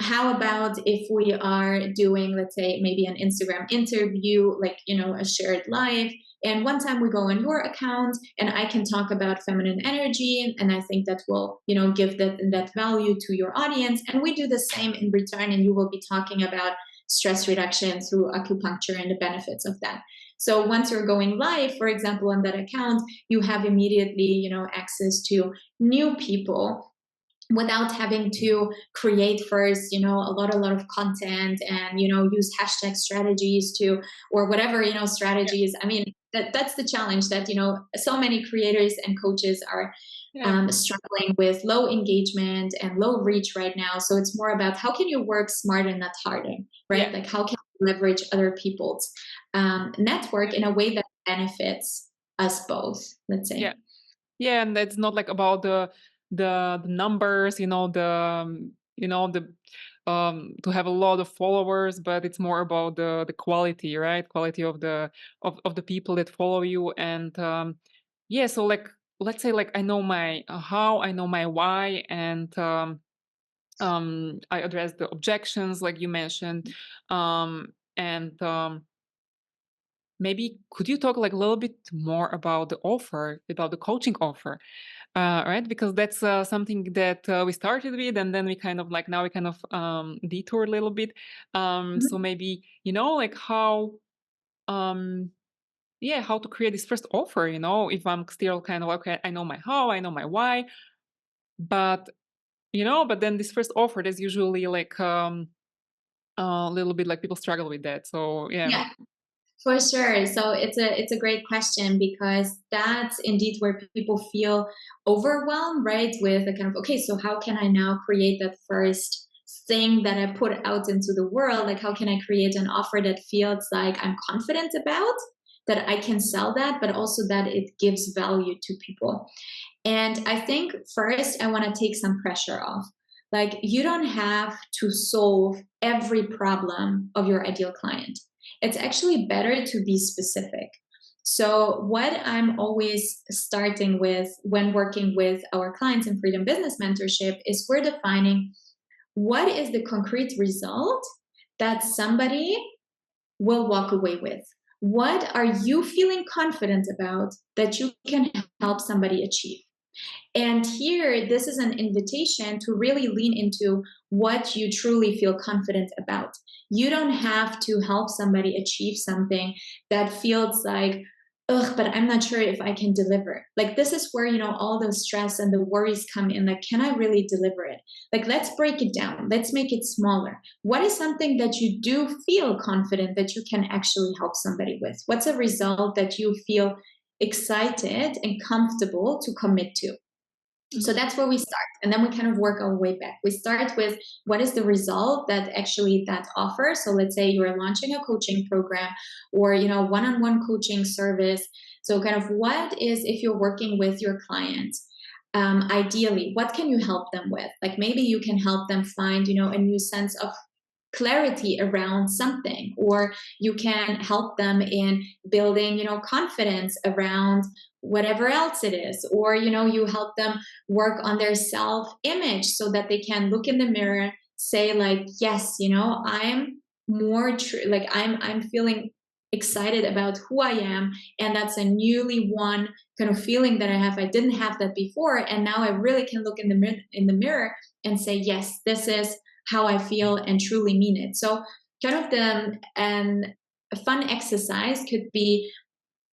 How about if we are doing, let's say, maybe an Instagram interview, like, a shared live, and one time we go on your account and I can talk about feminine energy, and I think that will, give that value to your audience, and we do the same in return, and you will be talking about stress reduction through acupuncture and the benefits of that. So once you're going live, for example, on that account, you have immediately, access to new people without having to create first, a lot of content, and, use hashtag strategies to, or whatever, Yeah. strategies. I mean, that's the challenge that, so many creators and coaches are Yeah. struggling with low engagement and low reach right now. So it's more about how can you work smarter, not harder, right? Yeah. Like how can you leverage other people's network Yeah. in a way that benefits us both, let's Yeah. say. Yeah, and it's not like about the numbers, the to have a lot of followers, but it's more about the quality, right? Quality of the people that follow you, and yeah. So like, let's say like I know my how, I know my why, and I address the objections like you mentioned, and maybe could you talk like a little bit more about the offer, about the coaching offer? Right, because that's something that we started with, and then we kind of like now we kind of detour a little bit. So maybe like how, um, yeah, how to create this first offer. If I'm still kind of okay, I know my how, I know my why, but but then this first offer, there's usually like a little bit like people struggle with that. So yeah. Yeah. For sure. So it's a great question, because that's indeed where people feel overwhelmed, right? With a kind of, okay, so how can I now create that first thing that I put out into the world? Like how can I create an offer that feels like I'm confident about, that I can sell that, but also that it gives value to people. And I think first I want to take some pressure off. Like you don't have to solve every problem of your ideal client. It's actually better to be specific. So, what I'm always starting with when working with our clients in Freedom Business Mentorship is we're defining what is the concrete result that somebody will walk away with. What are you feeling confident about that you can help somebody achieve? And here, this is an invitation to really lean into what you truly feel confident about. You don't have to help somebody achieve something that feels like, ugh, but I'm not sure if I can deliver. Like, this is where, all the stress and the worries come in. Like, can I really deliver it? Like, let's break it down. Let's make it smaller. What is something that you do feel confident that you can actually help somebody with? What's a result that you feel excited and comfortable to commit to? So Mhm. that's where we start, and then we kind of work our way back. We start with what is the result that actually that offers. So let's say you're launching a coaching program, or one-on-one coaching service. So kind of what is, if you're working with your clients, ideally what can you help them with? Like maybe you can help them find a new sense of clarity around something, or you can help them in building confidence around whatever else it is, or you help them work on their self image so that they can look in the mirror, say like, yes, I'm more true, like I'm feeling excited about who I am, and that's a newly won kind of feeling that I have. I didn't have that before, and now I really can look in the mirror and say, yes, this is how I feel and truly mean it. So kind of a fun exercise could be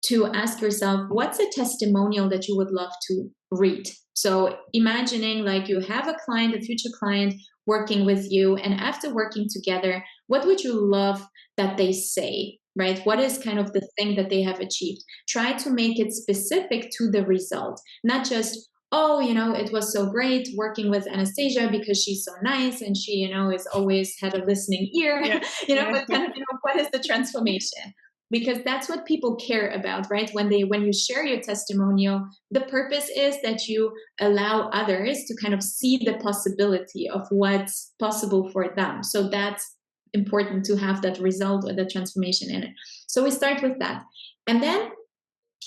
to ask yourself, what's a testimonial that you would love to read? So imagining like you have a client, a future client working with you, and after working together, what would you love that they say? Right? What is kind of the thing that they have achieved? Try to make it specific to the result, not just, oh, it was so great working with Anastasia because she's so nice and she, is always had a listening ear, Yeah. Yeah. but kind of, what is the transformation? because that's what people care about, right? When you share your testimonial, the purpose is that you allow others to kind of see the possibility of what's possible for them. So that's important, to have that result or the transformation in it. So we start with that, and then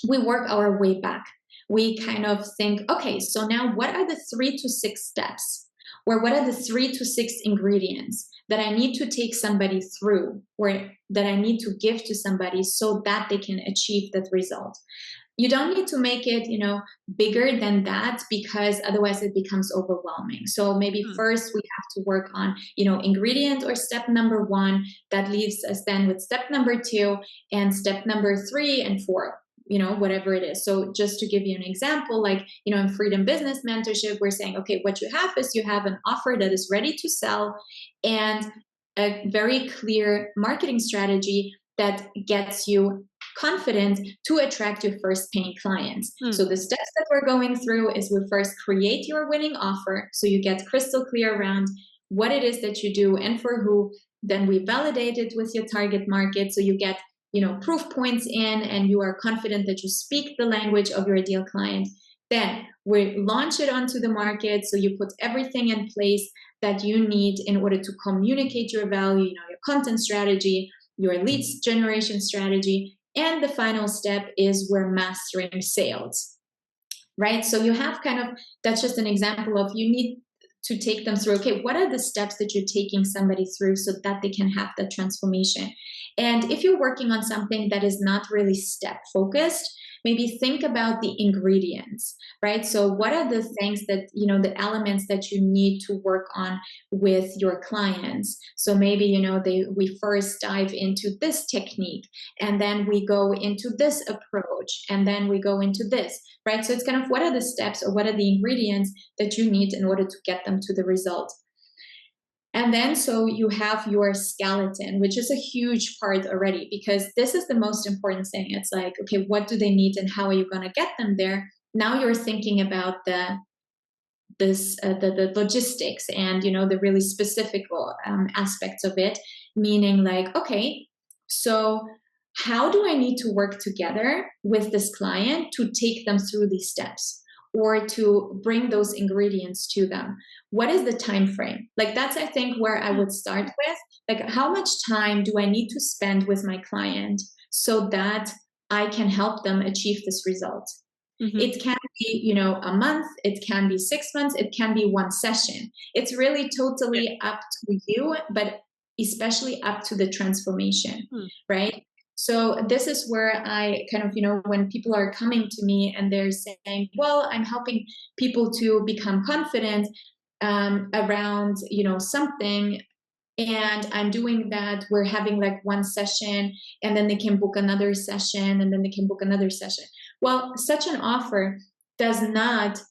we work our way back. We kind of think, okay, so now what are the 3 to 6 steps? Or what are the 3 to 6 ingredients that I need to take somebody through, or that I need to give to somebody so that they can achieve that result? You don't need to make it, bigger than that, because otherwise it becomes overwhelming. So maybe Hmm. first we have to work on, ingredient or step number 1. That leaves us then with step number 2 and step number 3 and 4, whatever it is. So just to give you an example, like, in Freedom Business Mentorship, we're saying, okay, what you have is you have an offer that is ready to sell, and a very clear marketing strategy that gets you confident to attract your first paying clients. Hmm. So the steps that we're going through is, we first create your winning offer. So you get crystal clear around what it is that you do and for who. Then we validate it with your target market. So you get, proof points in, and you are confident that you speak the language of your ideal client. Then we launch it onto the market. So you put everything in place that you need in order to communicate your value, your content strategy, your leads generation strategy. And the final step is, we're mastering sales, right? So you have kind of, that's just an example of, you need to take them through, okay, what are the steps that you're taking somebody through so that they can have that transformation? And if you're working on something that is not really step focused, maybe think about the ingredients, right? So what are the things that, the elements that you need to work on with your clients? So maybe, we first dive into this technique, and then we go into this approach, and then we go into this, right? So it's kind of, what are the steps, or what are the ingredients that you need in order to get them to the result? And then, so you have your skeleton, which is a huge part already, because this is the most important thing. It's like, okay, what do they need and how are you going to get them there? Now you're thinking about the logistics and, the really specific aspects of it, meaning like, okay, so how do I need to work together with this client to take them through these steps, or to bring those ingredients to them? What is the time frame? Like, that's, I think, where I Hmm. would start with, like, how much time do I need to spend with my client so that I can help them achieve this result? Mhm. It can be, a month, it can be 6 months, it can be one session. It's really Yeah. totally up to you, but especially up to the transformation, Hmm. right? So this is where I kind of, when people are coming to me and they're saying, well, I'm helping people to become confident around, something, and I'm doing that, we're having like one session, and then they can book another session, and then they can book another session. Well, such an offer does not,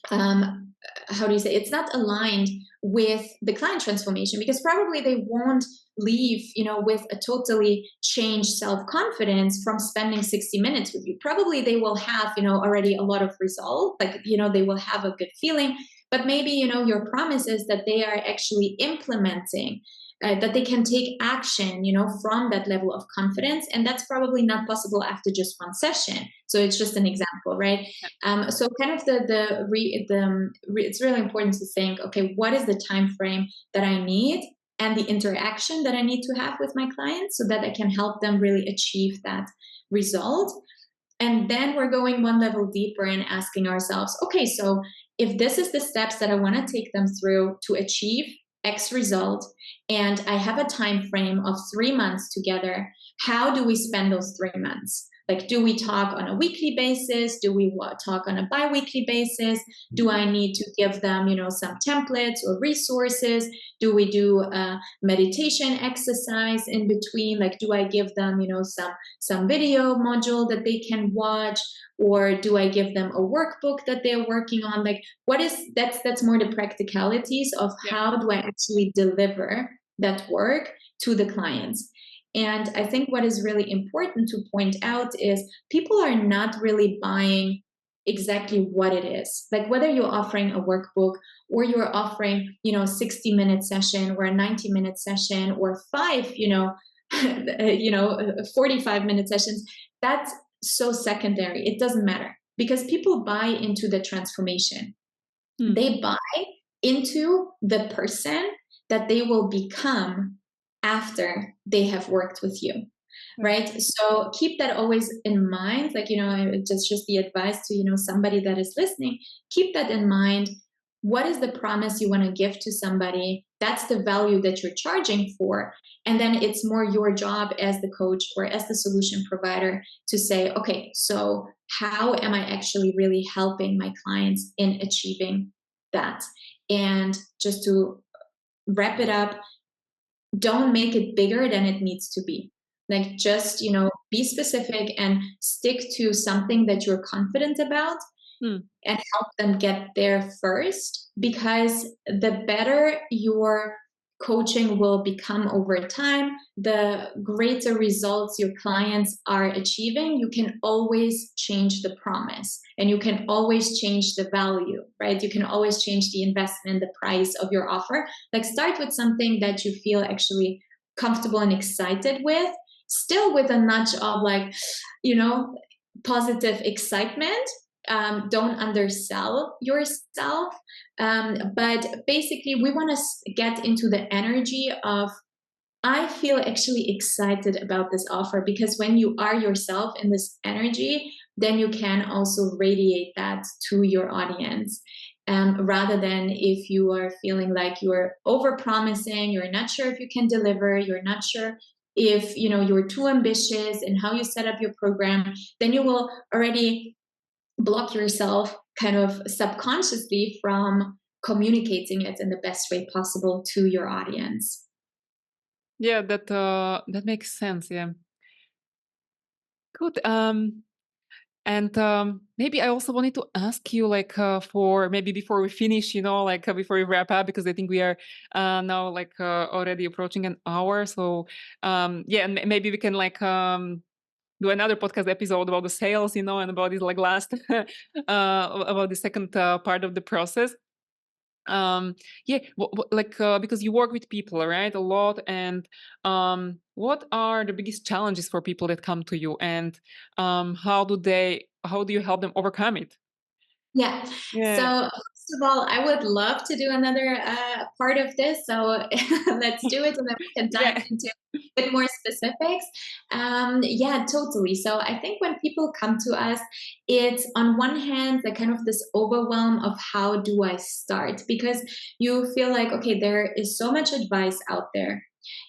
um, how do you say, it's not aligned with the client transformation, because probably they won't leave, with a totally changed self-confidence from spending 60 minutes with you. Probably they will have, already a lot of result, like, they will have a good feeling, but maybe, your promise is that they are actually implementing, that they can take action, from that level of confidence. And that's probably not possible after just one session. So it's just an example, right? Yeah. So kind of it's really important to think, okay, what is the time frame that I need, and the interaction that I need to have with my clients, so that I can help them really achieve that result. And then we're going one level deeper and asking ourselves, okay, so if this is the steps that I want to take them through to achieve X result, and I have a time frame of 3 months together, how do we spend those 3 months? Like, do we talk on a weekly basis? Do we talk on a bi-weekly basis? Do I need to give them, some templates or resources? Do we do a meditation exercise in between? Like, do I give them, some video module that they can watch, or do I give them a workbook that they're working on? Like, what is that's more the practicalities of Yeah. how do I actually deliver that work to the clients. And I think what is really important to point out is, people are not really buying exactly what it is. Like, whether you're offering a workbook, or you're offering, 60-minute session, or a 90-minute session, or five, 45-minute sessions, that's so secondary. It doesn't matter because people buy into the transformation. Mm, They buy into the person that they will become after they have worked with you, yeah. right? So keep that always in mind. Like, just the advice to, somebody that is listening, keep that in mind. What is the promise you want to give to somebody? That's the value that you're charging for. And then it's more your job as the coach or as the solution provider to say, okay, so how am I actually really helping my clients in achieving that? And just to wrap it up, don't make it bigger than it needs to be. Like, just, be specific and stick to something that you're confident about Mm. and help them get there first, because the better your coaching will become over time, the greater results your clients are achieving. You can always change the promise and you can always change the value, right? You can always change the investment, the price of your offer. Like, start with something that you feel actually comfortable and excited with, still with a nudge of, like, you know positive excitement. Don't undersell yourself. But basically, we want to get into the energy of, I feel actually excited about this offer, because when you are yourself in this energy, then you can also radiate that to your audience. Rather than if you are feeling like you're over promising, you're not sure if you can deliver, you're not sure if you're too ambitious in how you set up your program, then you will already block yourself kind of subconsciously from communicating it in the best way possible to your audience. Yeah, that makes sense. Yeah. Good. And maybe I also wanted to ask you, like, for maybe before we finish, like before we wrap up, because I think we are now like already approaching an hour. So yeah, and maybe we can like do another podcast episode about the sales, and about this like last about the second part of the process. Yeah, like because you work with people, right, a lot, and what are the biggest challenges for people that come to you, and how do you help them overcome it? Yeah. So, Yeah. first of all, I would love to do another part of this. So, let's do it, and then we can dive Yeah. into a bit more specifics. Yeah, totally. So, I think when people come to us, it's on one hand, the kind of this overwhelm of how do I start? Because you feel like, okay, there is so much advice out there.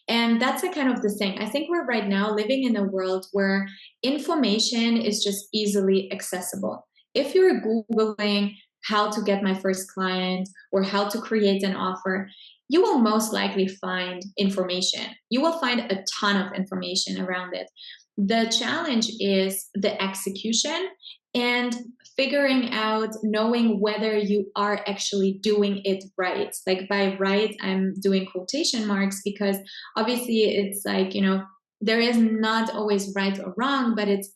And that's a kind of the thing. I think we're right now living in a world where information is just easily accessible. If you're Googling how to get my first client or how to create an offer, you will most likely find information. You will find a ton of information around it. The challenge is the execution and figuring out, knowing whether you are actually doing it right. Like, by right, I'm doing quotation marks, because obviously it's like, there is not always right or wrong, but it's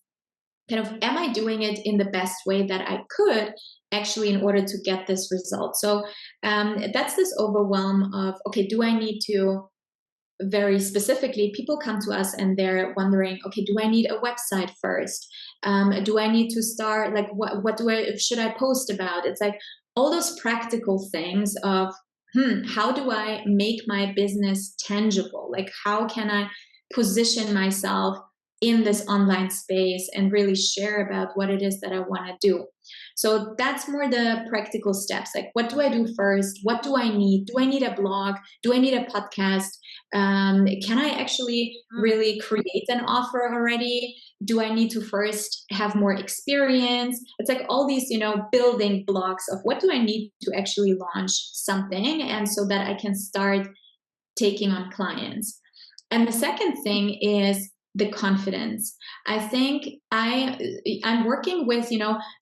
kind of, am I doing it in the best way that I could actually in order to get this result? So that's this overwhelm of, okay, do I need to, very specifically, people come to us and they're wondering, okay, do I need a website first? Do I need to start, like, what should I post about? It's like all those practical things of, how do I make my business tangible? Like, how can I position myself in this online space and really share about what it is that I want to do? So that's more the practical steps. Like, what do I do first? What do I need? Do I need a blog? Do I need a podcast? Can I actually Mm. really create an offer already? Do I need to first have more experience? It's like all these, building blocks of, what do I need to actually launch something, and so that I can start taking on clients. And the second thing is the confidence. I think I'm working with,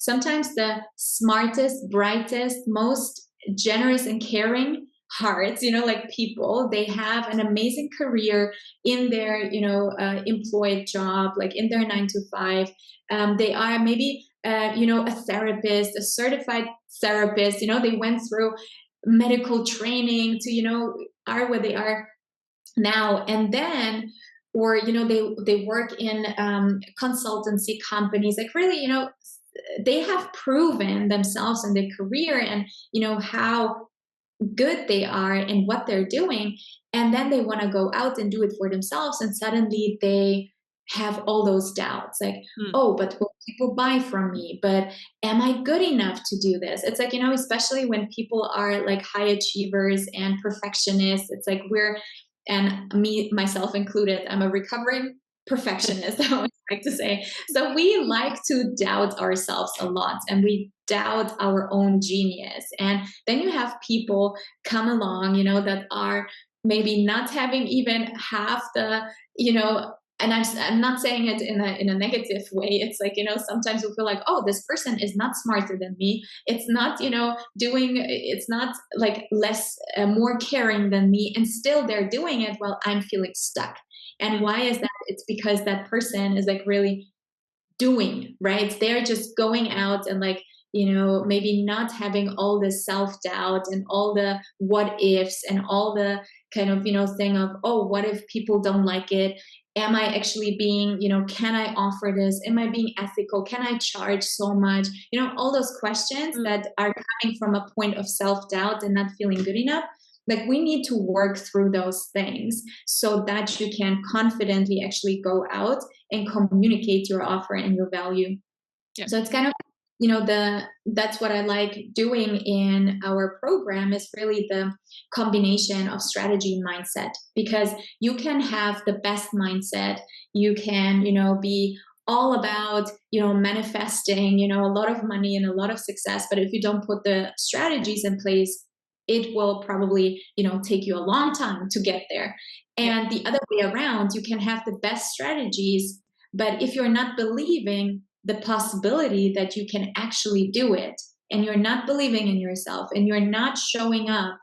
sometimes the smartest, brightest, most generous and caring hearts, like people. They have an amazing career in their, employed job, like in their 9 to 5. They are maybe a therapist, a certified therapist. They went through medical training to, are where they are now. And then or they work in consultancy companies, like really, they have proven themselves in their career, and how good they are and what they're doing, and then they want to go out and do it for themselves, and suddenly they have all those doubts, like, Mm, oh, but will people buy from me, but am I good enough to do this? It's like, especially when people are like high achievers and perfectionists, it's like and me myself included, I'm a recovering perfectionist, I always like to say. So we like to doubt ourselves a lot, and we doubt our own genius, and then you have people come along, that are maybe not having even half the, you know, and I'm not saying it in a negative way. It's like, sometimes we feel like, oh, this person is not smarter than me. It's not, it's not like less, more caring than me. And still they're doing it while I'm feeling stuck. And mm, why is that? It's because that person is like really doing, right? They're just going out and like, maybe not having all the self doubt and all the what ifs and all the kind of, thing of, oh, what if people don't like it? Am I actually being, can I offer this? Am I being ethical? Can I charge so much? All those questions mm. that are coming from a point of self doubt and not feeling good enough. Like, we need to work through those things so that you can confidently actually go out and communicate your offer and your value. Yeah. So it's kind of, that's what I like doing in our program, is really the combination of strategy and mindset, because you can have the best mindset. You can, be all about, manifesting, a lot of money and a lot of success. But if you don't put the strategies in place, it will probably, take you a long time to get there. Yeah. And the other way around, you can have the best strategies, but if you're not believing the possibility that you can actually do it, and you're not believing in yourself, and you're not showing up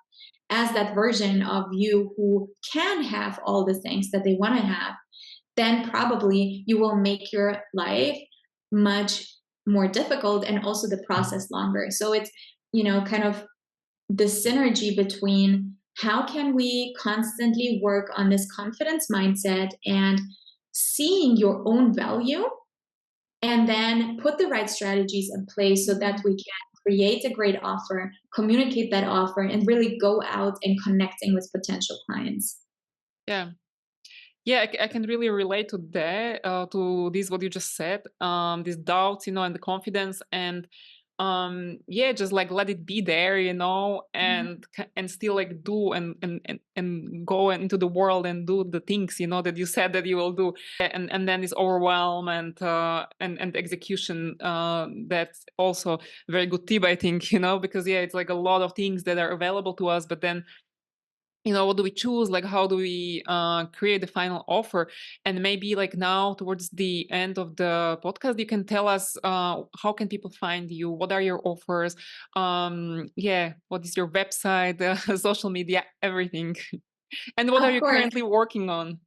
as that version of you who can have all the things that they want to have, then probably you will make your life much more difficult, and also the process longer. So it's, kind of the synergy between how can we constantly work on this confidence mindset and seeing your own value, and then put the right strategies in place so that we can create a great offer, communicate that offer, and really go out and connecting with potential clients. Yeah. Yeah, I can really relate to that, to this what you just said. These doubts, and the confidence, and yeah, just like let it be there, Mhm. and still like do and go into the world and do the things, that you said that you will do, and then this overwhelm and execution. That's also very good tip, I think, because yeah, it's like a lot of things that are available to us, but then what do we choose, like how do we create the final offer. And maybe like now towards the end of the podcast, you can tell us how can people find you, what are your offers, yeah, what is your website, social media, everything. And what are Of you course. currently working on?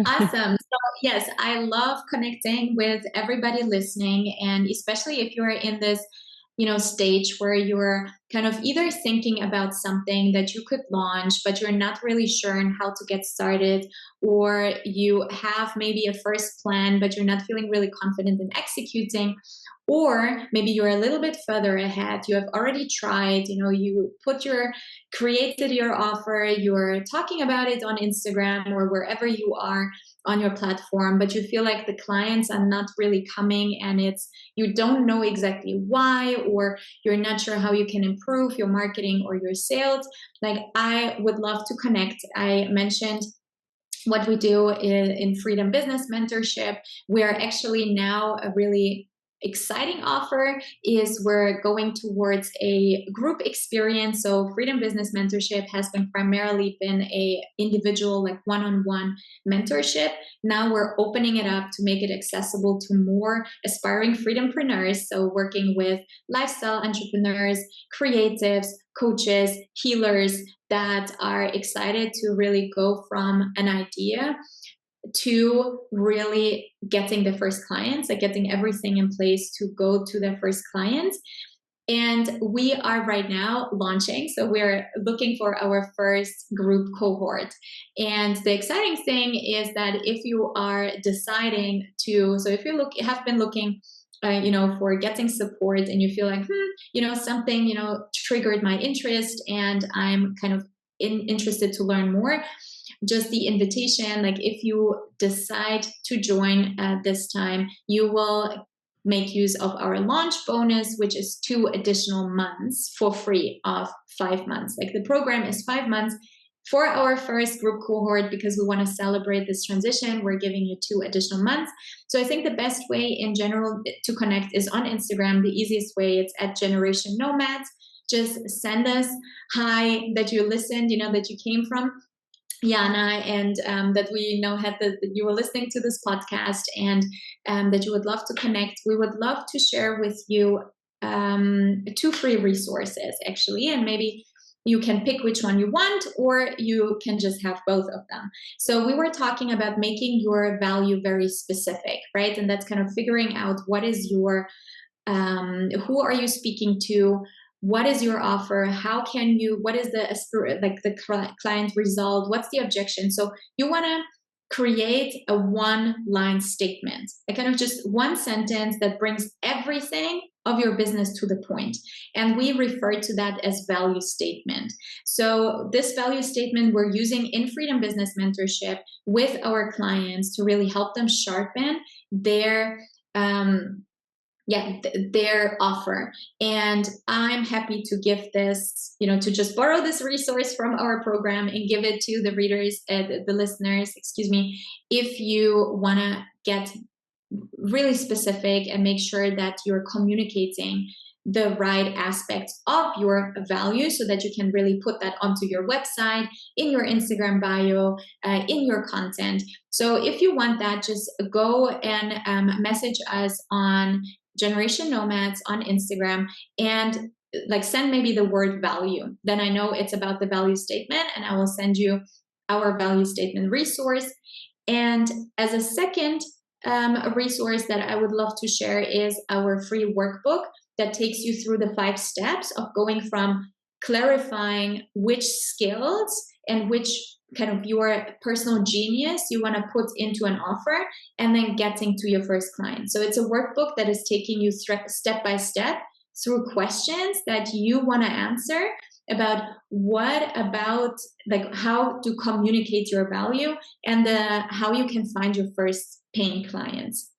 Awesome. So, yes, I love connecting with everybody listening. And especially if you're in this, stage where you're kind of either thinking about something that you could launch, but you're not really sure on how to get started, or you have maybe a first plan, but you're not feeling really confident in executing. Or maybe you're a little bit further ahead. You have already tried, you created your offer, you're talking about it on Instagram or wherever you are on your platform, but you feel like the clients are not really coming, and you don't know exactly why, or you're not sure how you can improve your marketing or your sales. Like, I would love to connect. I mentioned what we do in Freedom Business Mentorship. We are actually now a really exciting offer is we're going towards a group experience. So Freedom Business Mentorship has been a individual, like one-on-one mentorship. Now we're opening it up to make it accessible to more aspiring freedompreneurs. So working with lifestyle entrepreneurs, creatives, coaches, healers that are excited to really go from an idea to really getting the first clients, like getting everything in place to go to their first clients. And we are right now launching. So we're looking for our first group cohort. And the exciting thing is that if you are deciding to, so if you have been looking, for getting support, and you feel like, something, triggered my interest, and I'm kind of interested to learn more, just the invitation, like if you decide to join this time, you will make use of our launch bonus, which is 2 additional months for free of 5 months. Like the program is 5 months for our first group cohort, because we want to celebrate this transition. We're giving you 2 additional months. So I think the best way in general to connect is on Instagram. The easiest way, it's at Generation Nomads. Just send us hi, that you listened, that you came from Jana, and that we had that you were listening to this podcast, and that you would love to connect. We would love to share with you 2 free resources, actually, and maybe you can pick which one you want, or you can just have both of them. So we were talking about making your value very specific, right? And that's kind of figuring out what is your who are you speaking to, what is your offer, how can you, what is the client result, what's the objection. So you want to create a one line statement, a kind of just one sentence that brings everything of your business to the point, and we refer to that as value statement. So this value statement we're using in Freedom Business Mentorship with our clients to really help them sharpen their their offer. And I'm happy to give this, to just borrow this resource from our program and give it to the readers, the listeners, excuse me, if you want to get really specific and make sure that you're communicating the right aspects of your value, so that you can really put that onto your website, in your Instagram bio, in your content. So if you want that, just go and message us on Generation Nomads on Instagram, and like send maybe the word value. Then I know it's about the value statement, and I will send you our value statement resource. And as a second resource that I would love to share is our free workbook that takes you through the 5 steps of going from clarifying which skills and which kind of your personal genius you want to put into an offer, and then getting to your first client. So it's a workbook that is taking you step by step through questions that you want to answer about like how to communicate your value, and how you can find your first paying clients.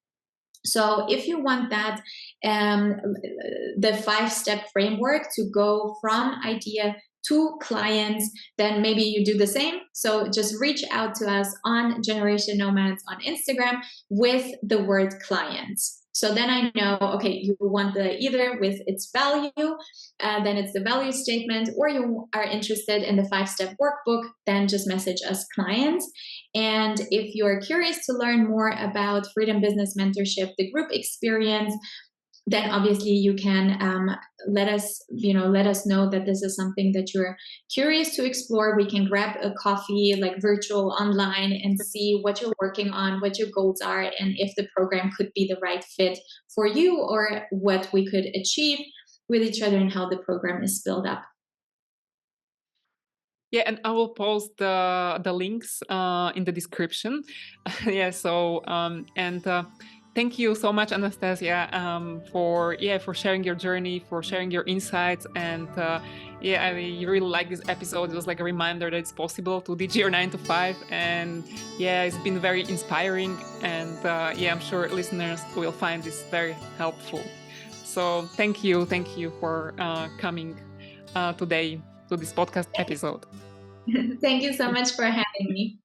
So if you want that, the 5-step framework to go from idea to clients, then maybe you do the same. So just reach out to us on Generation Nomads on Instagram with the word clients. So then I know, okay, you want either with its value, then it's the value statement, or you are interested in the 5-step workbook, then just message us clients. And if you're curious to learn more about Freedom Business Mentorship, the group experience, then obviously you can let us know that this is something that you're curious to explore. We can grab a coffee, like virtual online, and see what you're working on, what your goals are, and if the program could be the right fit for you, or what we could achieve with each other, and how the program is built up. Yeah, and I will post the links in the description. Yeah. So thank you so much, Anastasia, for sharing your journey, for sharing your insights, and I really like this episode. It was like a reminder that it's possible to ditch your 9 to 5, and it's been very inspiring, and I'm sure listeners will find this very helpful. So thank you for coming today to this podcast episode. Thank you so much for having me.